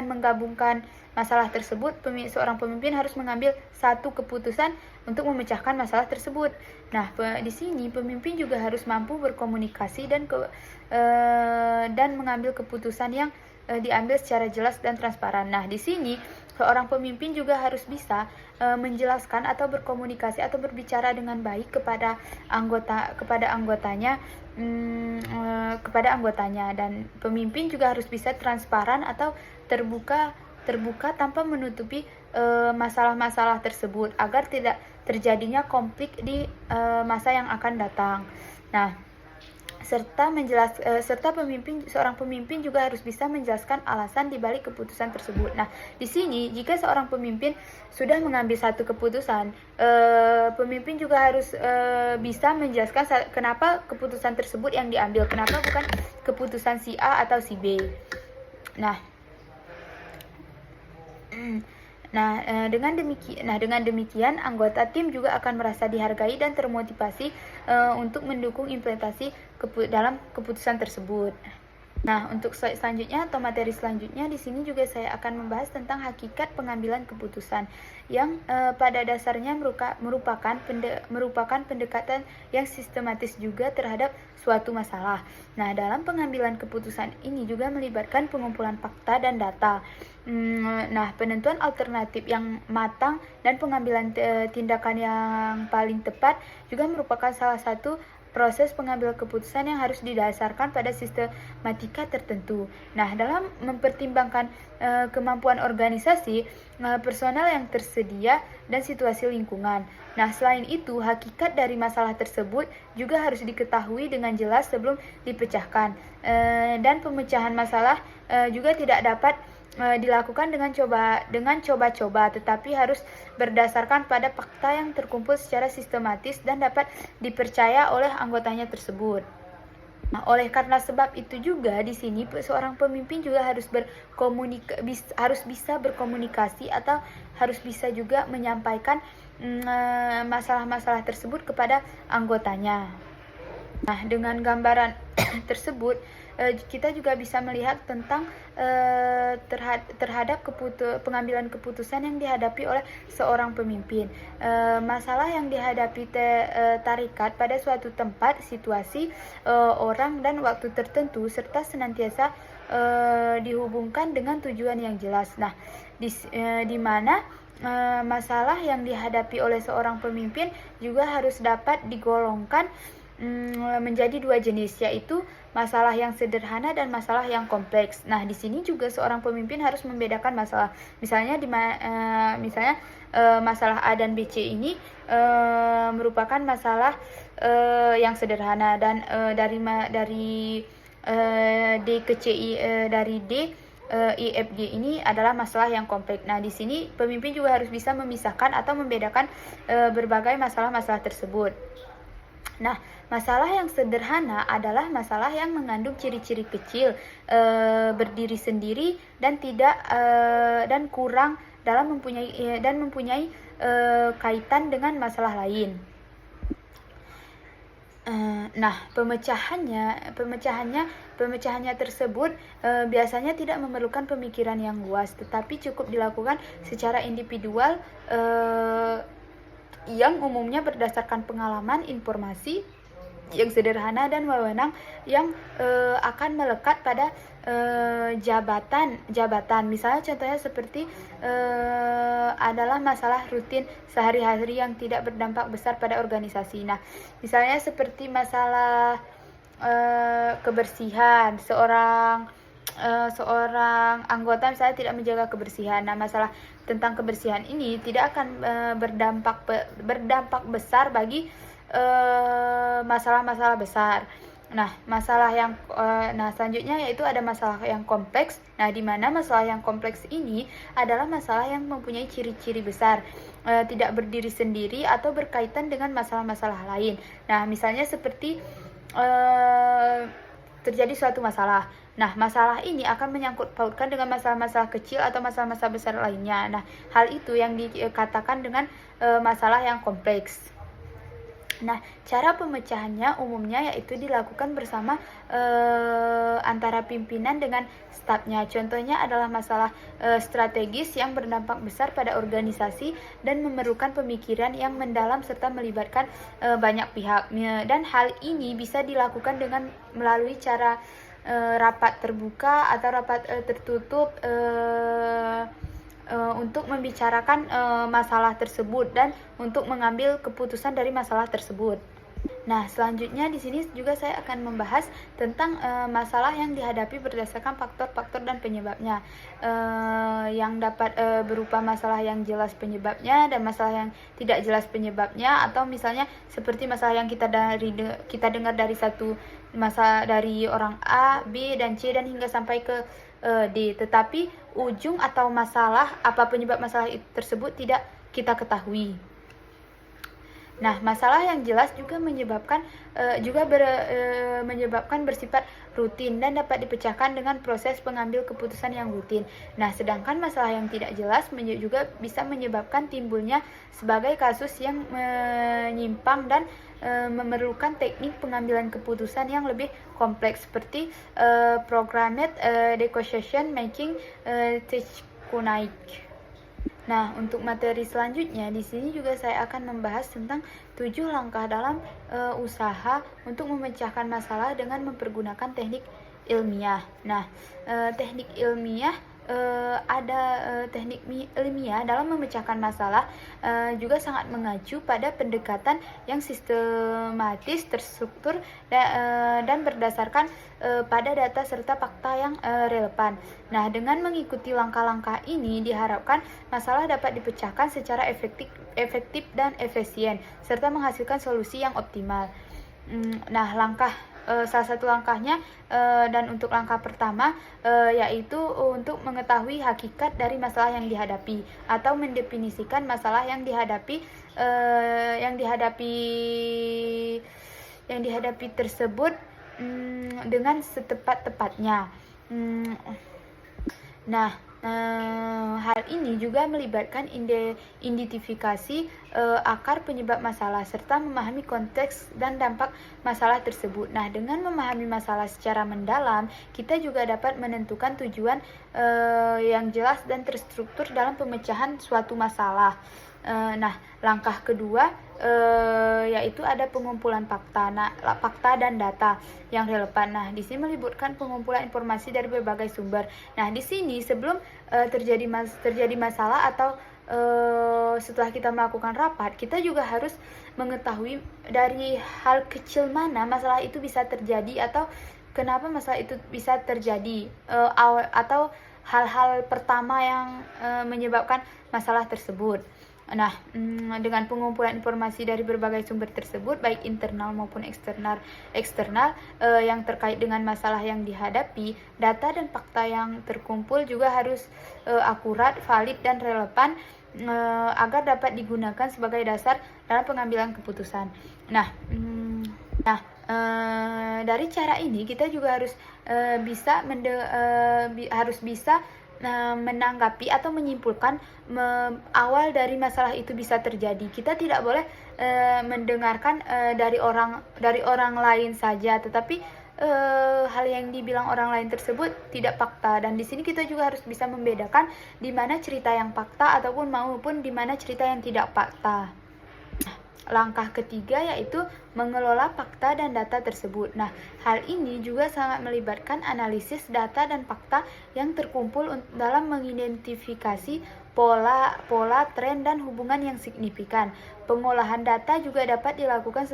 menggabungkan masalah tersebut, seorang pemimpin harus mengambil satu keputusan untuk memecahkan masalah tersebut. Nah, di sini pemimpin juga harus mampu berkomunikasi dan mengambil keputusan yang diambil secara jelas dan transparan. Nah, di sini seorang pemimpin juga harus bisa menjelaskan atau berkomunikasi atau berbicara dengan baik kepada anggotanya, dan pemimpin juga harus bisa transparan atau terbuka tanpa menutupi masalah-masalah tersebut agar tidak terjadinya konflik di masa yang akan datang. Nah, seorang pemimpin juga harus bisa menjelaskan alasan di balik keputusan tersebut. Nah, di sini jika seorang pemimpin sudah mengambil satu keputusan, pemimpin juga harus bisa menjelaskan kenapa keputusan tersebut yang diambil, kenapa bukan keputusan si A atau si B. Dengan demikian anggota tim juga akan merasa dihargai dan termotivasi untuk mendukung implementasi dalam keputusan tersebut. Nah, untuk slide selanjutnya atau materi selanjutnya, di sini juga saya akan membahas tentang hakikat pengambilan keputusan yang pada dasarnya merupakan pendekatan yang sistematis juga terhadap suatu masalah. Nah, dalam pengambilan keputusan ini juga melibatkan pengumpulan fakta dan data. Penentuan alternatif yang matang dan pengambilan tindakan yang paling tepat juga merupakan salah satu proses pengambilan keputusan yang harus didasarkan pada sistematika tertentu. Nah, dalam mempertimbangkan kemampuan organisasi, personel yang tersedia, dan situasi lingkungan. Nah, selain itu, hakikat dari masalah tersebut juga harus diketahui dengan jelas sebelum dipecahkan. Dan pemecahan masalah juga tidak dapat dilakukan dengan coba-coba, tetapi harus berdasarkan pada fakta yang terkumpul secara sistematis dan dapat dipercaya oleh anggotanya tersebut. Nah, oleh karena sebab itu juga di sini seorang pemimpin juga harus bisa berkomunikasi atau harus bisa juga menyampaikan masalah-masalah tersebut kepada anggotanya. Nah, dengan gambaran tersebut kita juga bisa melihat tentang terhadap pengambilan keputusan yang dihadapi oleh seorang pemimpin. Masalah yang dihadapi tarikat pada suatu tempat, situasi, orang, dan waktu tertentu, serta senantiasa dihubungkan dengan tujuan yang jelas. Nah, di mana masalah yang dihadapi oleh seorang pemimpin juga harus dapat digolongkan menjadi dua jenis, yaitu masalah yang sederhana dan masalah yang kompleks. Nah, di sini juga seorang pemimpin harus membedakan masalah. Misalnya masalah A dan B, C ini merupakan masalah yang sederhana, dan dari D ke C, dari D I, F, G ini adalah masalah yang kompleks. Nah, di sini pemimpin juga harus bisa memisahkan atau membedakan berbagai masalah-masalah tersebut. Nah, masalah yang sederhana adalah masalah yang mengandung ciri-ciri kecil, berdiri sendiri, dan kurang dalam mempunyai kaitan dengan masalah lain. Pemecahannya tersebut biasanya tidak memerlukan pemikiran yang luas, tetapi cukup dilakukan secara individual, yang umumnya berdasarkan pengalaman, informasi yang sederhana, dan wewenang yang akan melekat pada jabatan. Misalnya contohnya seperti adalah masalah rutin sehari-hari yang tidak berdampak besar pada organisasi. Nah, misalnya seperti masalah kebersihan, seorang anggota misalnya tidak menjaga kebersihan. Nah, masalah tentang kebersihan ini tidak akan berdampak besar bagi masalah-masalah besar. Nah, selanjutnya yaitu ada masalah yang kompleks. Nah, di mana masalah yang kompleks ini adalah masalah yang mempunyai ciri-ciri besar, tidak berdiri sendiri atau berkaitan dengan masalah-masalah lain. Nah, misalnya seperti terjadi suatu masalah. Nah, masalah ini akan menyangkut pautkan dengan masalah-masalah kecil atau masalah-masalah besar lainnya. Nah, hal itu yang dikatakan dengan masalah yang kompleks. Nah, cara pemecahannya umumnya yaitu dilakukan bersama antara pimpinan dengan stafnya. Contohnya adalah masalah strategis yang berdampak besar pada organisasi dan memerlukan pemikiran yang mendalam serta melibatkan banyak pihak. Dan hal ini bisa dilakukan dengan melalui cara rapat terbuka atau rapat tertutup untuk membicarakan masalah tersebut dan untuk mengambil keputusan dari masalah tersebut. Nah, selanjutnya di sini juga saya akan membahas tentang masalah yang dihadapi berdasarkan faktor-faktor dan penyebabnya, yang dapat berupa masalah yang jelas penyebabnya dan masalah yang tidak jelas penyebabnya, atau misalnya seperti masalah yang kita dengar dari satu masalah dari orang A, B, dan C dan hingga sampai ke D, tetapi ujung atau masalah apa penyebab masalah tersebut tidak kita ketahui. Nah, masalah yang jelas juga menyebabkan bersifat rutin dan dapat dipecahkan dengan proses pengambil keputusan yang rutin. Nah, sedangkan masalah yang tidak jelas juga bisa menyebabkan timbulnya sebagai kasus yang menyimpang dan memerlukan teknik pengambilan keputusan yang lebih kompleks seperti programmed decision making technique. Nah, untuk materi selanjutnya di sini juga saya akan membahas tentang 7 langkah dalam usaha untuk memecahkan masalah dengan mempergunakan teknik ilmiah. Nah, teknik ilmiah teknik ilmiah dalam memecahkan masalah juga sangat mengacu pada pendekatan yang sistematis, terstruktur, dan berdasarkan pada data serta fakta yang relevan. Nah, dengan mengikuti langkah-langkah ini diharapkan masalah dapat dipecahkan secara efektif dan efisien serta menghasilkan solusi yang optimal. Nah, salah satu langkahnya dan untuk langkah pertama yaitu untuk mengetahui hakikat dari masalah yang dihadapi atau mendefinisikan masalah yang dihadapi tersebut dengan setepat-tepatnya. Nah, hal ini juga melibatkan identifikasi akar penyebab masalah serta memahami konteks dan dampak masalah tersebut. Nah, dengan memahami masalah secara mendalam, kita juga dapat menentukan tujuan yang jelas dan terstruktur dalam pemecahan suatu masalah. Nah, langkah kedua yaitu ada pengumpulan fakta dan data yang relevan. Nah, di sini melibatkan pengumpulan informasi dari berbagai sumber. Nah, di sini sebelum terjadi masalah atau setelah kita melakukan rapat, kita juga harus mengetahui dari hal kecil mana masalah itu bisa terjadi atau kenapa masalah itu bisa terjadi, atau hal-hal pertama yang menyebabkan masalah tersebut. Nah, dengan pengumpulan informasi dari berbagai sumber tersebut, baik internal maupun eksternal yang terkait dengan masalah yang dihadapi, data dan fakta yang terkumpul juga harus akurat, valid, dan relevan agar dapat digunakan sebagai dasar dalam pengambilan keputusan. Dari cara ini kita juga harus bisa menanggapi atau menyimpulkan awal dari masalah itu bisa terjadi. Kita tidak boleh mendengarkan dari orang lain saja, tetapi hal yang dibilang orang lain tersebut tidak fakta. Dan di sini kita juga harus bisa membedakan di mana cerita yang fakta maupun di mana cerita yang tidak fakta. Langkah ketiga yaitu mengelola fakta dan data tersebut. Nah, hal ini juga sangat melibatkan analisis data dan fakta yang terkumpul dalam mengidentifikasi pola, tren, dan hubungan yang signifikan. Pengolahan data juga dapat dilakukan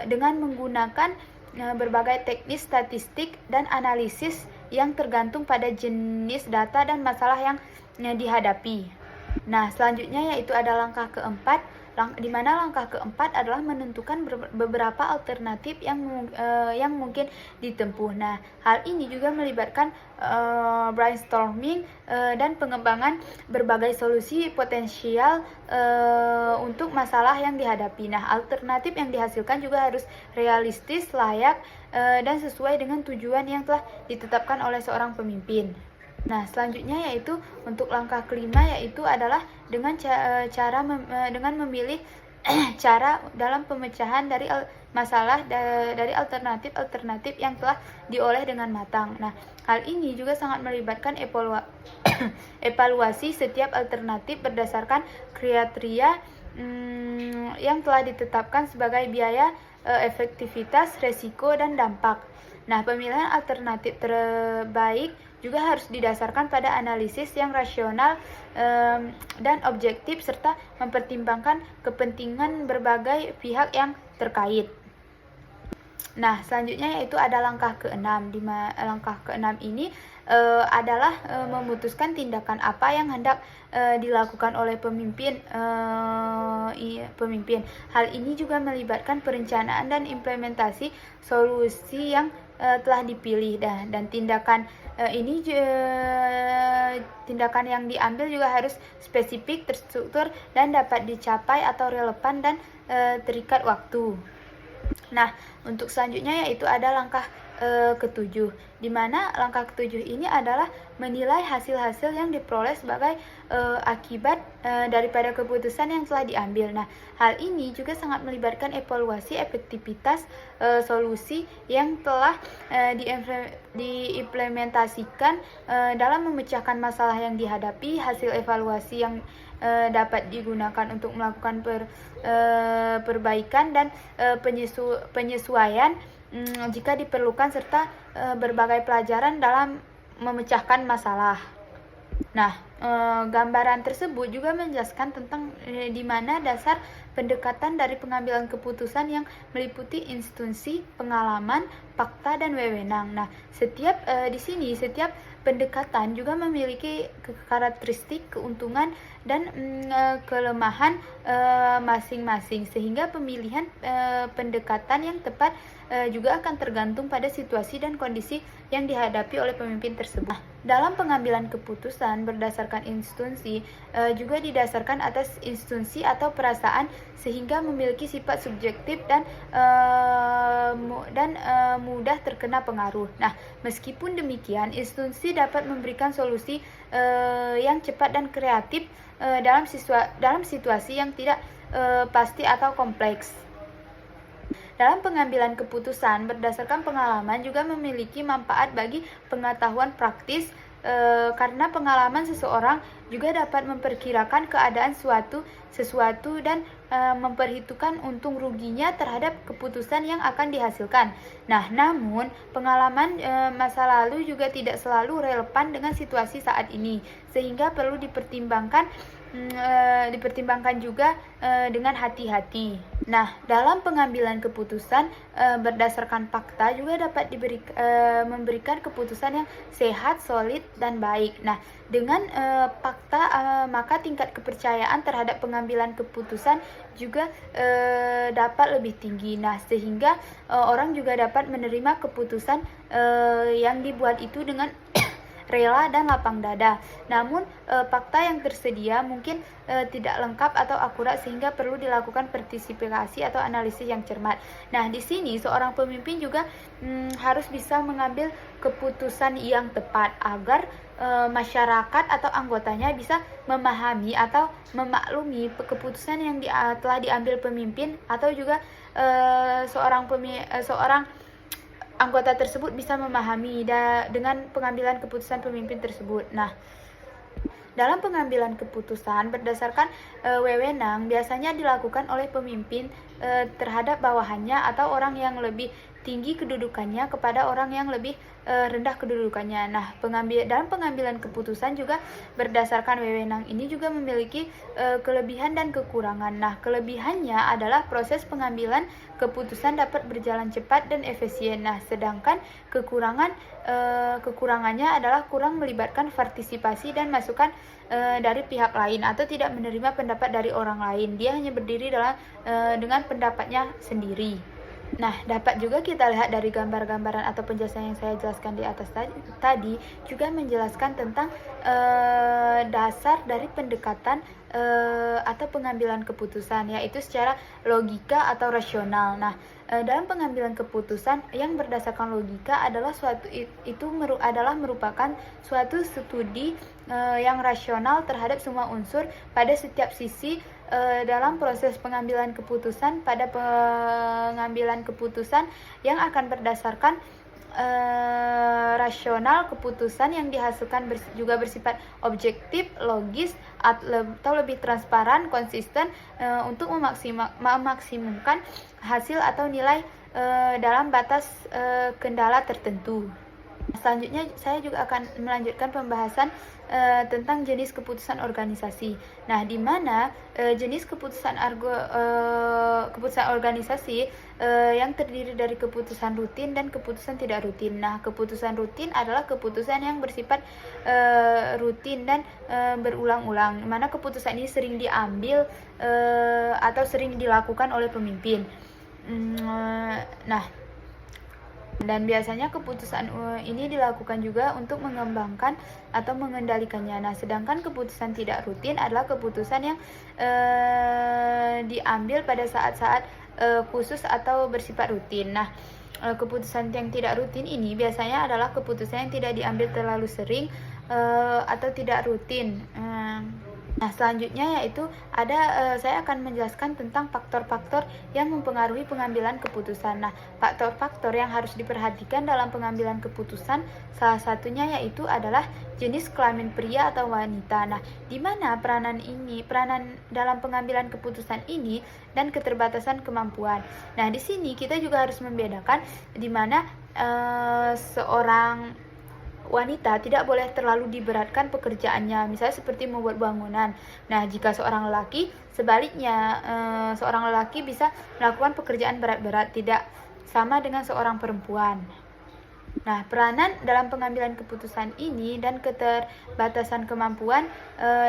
dengan menggunakan berbagai teknik statistik dan analisis yang tergantung pada jenis data dan masalah yang dihadapi. Nah, selanjutnya yaitu ada langkah keempat, di mana langkah keempat adalah menentukan beberapa alternatif yang mungkin ditempuh. Nah, hal ini juga melibatkan brainstorming dan pengembangan berbagai solusi potensial untuk masalah yang dihadapi. Nah, alternatif yang dihasilkan juga harus realistis, layak, dan sesuai dengan tujuan yang telah ditetapkan oleh seorang pemimpin. Nah, selanjutnya yaitu untuk langkah kelima yaitu adalah dengan memilih cara dalam pemecahan dari masalah dari alternatif yang telah diolah dengan matang. Nah, hal ini juga sangat melibatkan evaluasi setiap alternatif berdasarkan kriteria yang telah ditetapkan sebagai biaya, efektivitas, resiko, dan dampak. Nah, pemilihan alternatif terbaik juga harus didasarkan pada analisis yang rasional dan objektif serta mempertimbangkan kepentingan berbagai pihak yang terkait. Nah, selanjutnya yaitu ada langkah keenam. Langkah keenam ini adalah memutuskan tindakan apa yang hendak dilakukan oleh pemimpin. Hal ini juga melibatkan perencanaan dan implementasi solusi yang telah dipilih, dan tindakan tindakan yang diambil juga harus spesifik, terstruktur, dan dapat dicapai atau relevan dan terikat waktu. Nah, untuk selanjutnya yaitu ada langkah ketujuh, di mana langkah ketujuh ini adalah menilai hasil-hasil yang diperoleh sebagai akibat daripada keputusan yang telah diambil. Nah, hal ini juga sangat melibatkan evaluasi efektivitas solusi yang telah diimplementasikan dalam memecahkan masalah yang dihadapi, hasil evaluasi yang dapat digunakan untuk melakukan perbaikan dan penyesuaian jika diperlukan, serta berbagai pelajaran dalam memecahkan masalah. Nah, gambaran tersebut juga menjelaskan tentang di mana dasar pendekatan dari pengambilan keputusan yang meliputi instansi, pengalaman, fakta, dan wewenang. Nah, di sini setiap pendekatan juga memiliki karakteristik, keuntungan, dan kelemahan masing-masing, sehingga pemilihan pendekatan yang tepat juga akan tergantung pada situasi dan kondisi yang dihadapi oleh pemimpin tersebut. Nah, dalam pengambilan keputusan berdasarkan instansi juga didasarkan atas instansi atau perasaan, sehingga memiliki sifat subjektif dan mudah terkena pengaruh. Nah, meskipun demikian, instansi dapat memberikan solusi yang cepat dan kreatif dalam situasi yang tidak pasti atau kompleks. Dalam pengambilan keputusan berdasarkan pengalaman juga memiliki manfaat bagi pengetahuan praktis, karena pengalaman seseorang juga dapat memperkirakan keadaan sesuatu dan memperhitungkan untung ruginya terhadap keputusan yang akan dihasilkan. Nah, namun pengalaman masa lalu juga tidak selalu relevan dengan situasi saat ini, sehingga perlu dipertimbangkan juga dengan hati-hati. Nah, dalam pengambilan keputusan berdasarkan fakta juga dapat memberikan keputusan yang sehat, solid, dan baik. Nah, dengan fakta maka tingkat kepercayaan terhadap pengambilan keputusan juga dapat lebih tinggi. Nah, sehingga orang juga dapat menerima keputusan yang dibuat itu dengan rela dan lapang dada. Namun fakta yang tersedia mungkin tidak lengkap atau akurat, sehingga perlu dilakukan partisipasi atau analisis yang cermat. Nah, di sini seorang pemimpin juga harus bisa mengambil keputusan yang tepat agar masyarakat atau anggotanya bisa memahami atau memaklumi keputusan yang telah diambil pemimpin, atau juga seorang anggota tersebut bisa memahami dengan pengambilan keputusan pemimpin tersebut. Nah, dalam pengambilan keputusan berdasarkan wewenang biasanya dilakukan oleh pemimpin terhadap bawahannya atau orang yang lebih tinggi kedudukannya kepada orang yang lebih rendah kedudukannya. Nah, dalam pengambilan keputusan juga berdasarkan wewenang ini juga memiliki kelebihan dan kekurangan. Nah, kelebihannya adalah proses pengambilan keputusan dapat berjalan cepat dan efisien. Nah, sedangkan kekurangannya adalah kurang melibatkan partisipasi dan masukan dari pihak lain, atau tidak menerima pendapat dari orang lain. Dia hanya berdiri dengan pendapatnya sendiri. Nah, dapat juga kita lihat dari gambar-gambaran atau penjelasan yang saya jelaskan di atas tadi juga menjelaskan tentang dasar dari pendekatan atau pengambilan keputusan, yaitu secara logika atau rasional. Nah, dalam pengambilan keputusan yang berdasarkan logika adalah adalah merupakan suatu studi yang rasional terhadap semua unsur pada setiap sisi dalam proses pengambilan keputusan pada pengambilan keputusan yang akan berdasarkan rasional. Keputusan yang dihasilkan juga bersifat objektif, logis, atau lebih transparan, konsisten untuk memaksimumkan hasil atau nilai dalam batas kendala tertentu. Selanjutnya saya juga akan melanjutkan pembahasan tentang jenis keputusan organisasi. Nah, di mana jenis keputusan organisasi yang terdiri dari keputusan rutin dan keputusan tidak rutin. Nah, keputusan rutin adalah keputusan yang bersifat rutin dan berulang-ulang, di mana keputusan ini sering diambil atau sering dilakukan oleh pemimpin. Nah, dan biasanya keputusan ini dilakukan juga untuk mengembangkan atau mengendalikannya. Nah, sedangkan keputusan tidak rutin adalah keputusan yang diambil pada saat-saat khusus atau bersifat rutin. Nah, keputusan yang tidak rutin ini biasanya adalah keputusan yang tidak diambil terlalu sering atau tidak rutin. Nah, selanjutnya yaitu saya akan menjelaskan tentang faktor-faktor yang mempengaruhi pengambilan keputusan. Nah, faktor-faktor yang harus diperhatikan dalam pengambilan keputusan salah satunya yaitu adalah jenis kelamin pria atau wanita. Nah, di mana peranan dalam pengambilan keputusan ini dan keterbatasan kemampuan. Nah, di sini kita juga harus membedakan di mana seorang wanita tidak boleh terlalu diberatkan pekerjaannya, misalnya seperti membuat bangunan. Nah, jika seorang lelaki, sebaliknya, seorang lelaki bisa melakukan pekerjaan berat-berat, tidak sama dengan seorang perempuan. Nah, peranan dalam pengambilan keputusan ini dan keterbatasan kemampuan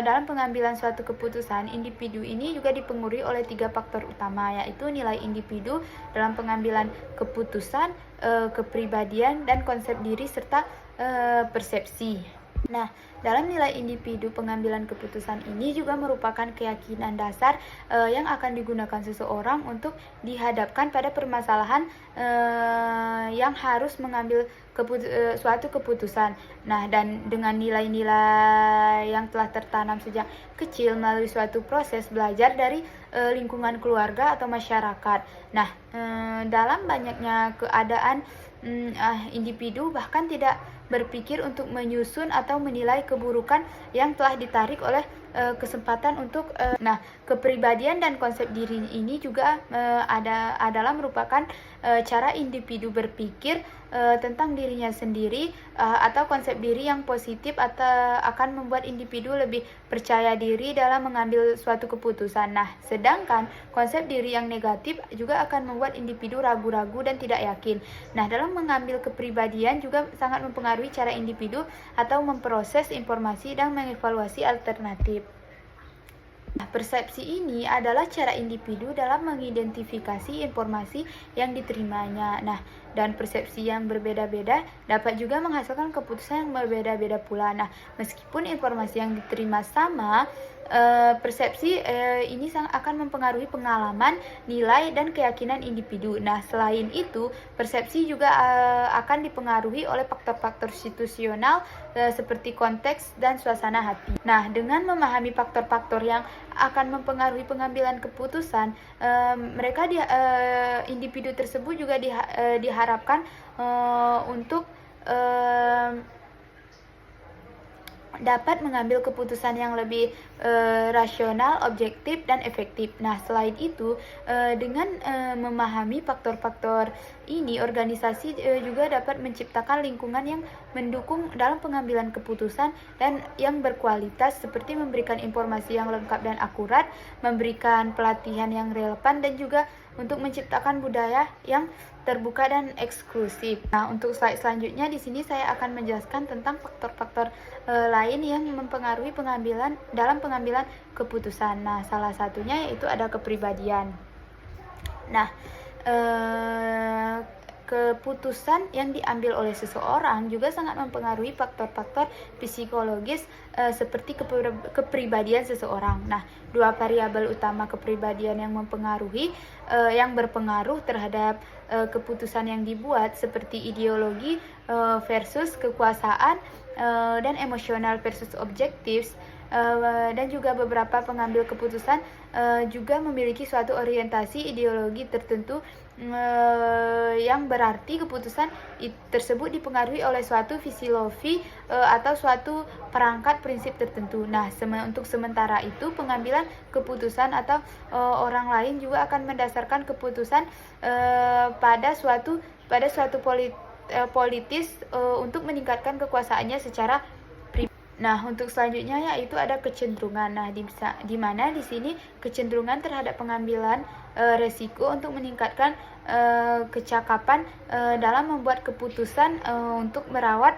dalam pengambilan suatu keputusan individu ini juga dipengaruhi oleh 3 faktor utama, yaitu nilai individu dalam pengambilan keputusan, kepribadian, dan konsep diri, serta persepsi. Nah, dalam nilai individu pengambilan keputusan ini juga merupakan keyakinan dasar yang akan digunakan seseorang untuk dihadapkan pada permasalahan yang harus mengambil suatu keputusan. Nah, dan dengan nilai-nilai yang telah tertanam sejak kecil melalui suatu proses belajar dari lingkungan keluarga atau masyarakat. Nah, dalam banyaknya keadaan individu bahkan tidak berpikir untuk menyusun atau menilai keburukan yang telah ditarik oleh kesempatan untuk kepribadian dan konsep diri ini juga adalah merupakan cara individu berpikir tentang dirinya sendiri atau konsep diri yang positif atau akan membuat individu lebih percaya diri dalam mengambil suatu keputusan. Nah, sedangkan konsep diri yang negatif juga akan membuat individu ragu-ragu dan tidak yakin. Nah, dalam mengambil kepribadian juga sangat mempengaruhi cara individu atau memproses informasi dan mengevaluasi alternatif. Nah, persepsi ini adalah cara individu dalam mengidentifikasi informasi yang diterimanya. Nah, dan persepsi yang berbeda-beda dapat juga menghasilkan keputusan yang berbeda-beda pula. Nah, meskipun informasi yang diterima sama, persepsi ini akan mempengaruhi pengalaman, nilai, dan keyakinan individu. Nah, selain itu, persepsi juga akan dipengaruhi oleh faktor-faktor situasional seperti konteks dan suasana hati. Nah, dengan memahami faktor-faktor yang akan mempengaruhi pengambilan keputusan, individu tersebut juga diharapkan untuk dapat mengambil keputusan yang lebih rasional, objektif, dan efektif. Nah, selain itu, dengan memahami faktor-faktor ini, organisasi juga dapat menciptakan lingkungan yang mendukung dalam pengambilan keputusan dan yang berkualitas, seperti memberikan informasi yang lengkap dan akurat, memberikan pelatihan yang relevan, dan juga untuk menciptakan budaya yang terbuka dan eksklusif. Nah, untuk slide selanjutnya di sini saya akan menjelaskan tentang faktor-faktor lain yang mempengaruhi dalam pengambilan keputusan. Nah, salah satunya yaitu ada kepribadian. Nah, keputusan yang diambil oleh seseorang juga sangat mempengaruhi faktor-faktor psikologis seperti kepribadian seseorang. Nah, 2 variabel utama kepribadian yang berpengaruh terhadap keputusan yang dibuat seperti ideologi versus kekuasaan dan emosional versus objektif dan juga beberapa pengambil keputusan juga memiliki suatu orientasi ideologi tertentu, yang berarti keputusan tersebut dipengaruhi oleh suatu filosofi atau suatu perangkat prinsip tertentu. Nah, untuk sementara itu pengambilan keputusan atau orang lain juga akan mendasarkan keputusan pada suatu politis untuk meningkatkan kekuasaannya secara pribadi. Nah, untuk selanjutnya yaitu ada kecenderungan. Nah, di mana di sini kecenderungan terhadap pengambilan resiko untuk meningkatkan kecakapan dalam membuat keputusan untuk merawat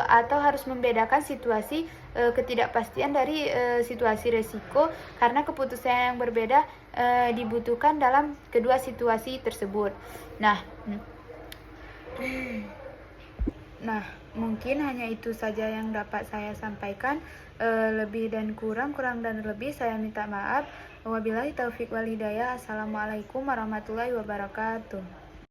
atau harus membedakan situasi ketidakpastian dari situasi resiko, karena keputusan yang berbeda dibutuhkan dalam kedua situasi tersebut. Nah, mungkin hanya itu saja yang dapat saya sampaikan. Lebih dan kurang dan lebih saya minta maaf. Wabillahi taufik wal hidayah. Assalamualaikum warahmatullahi wabarakatuh.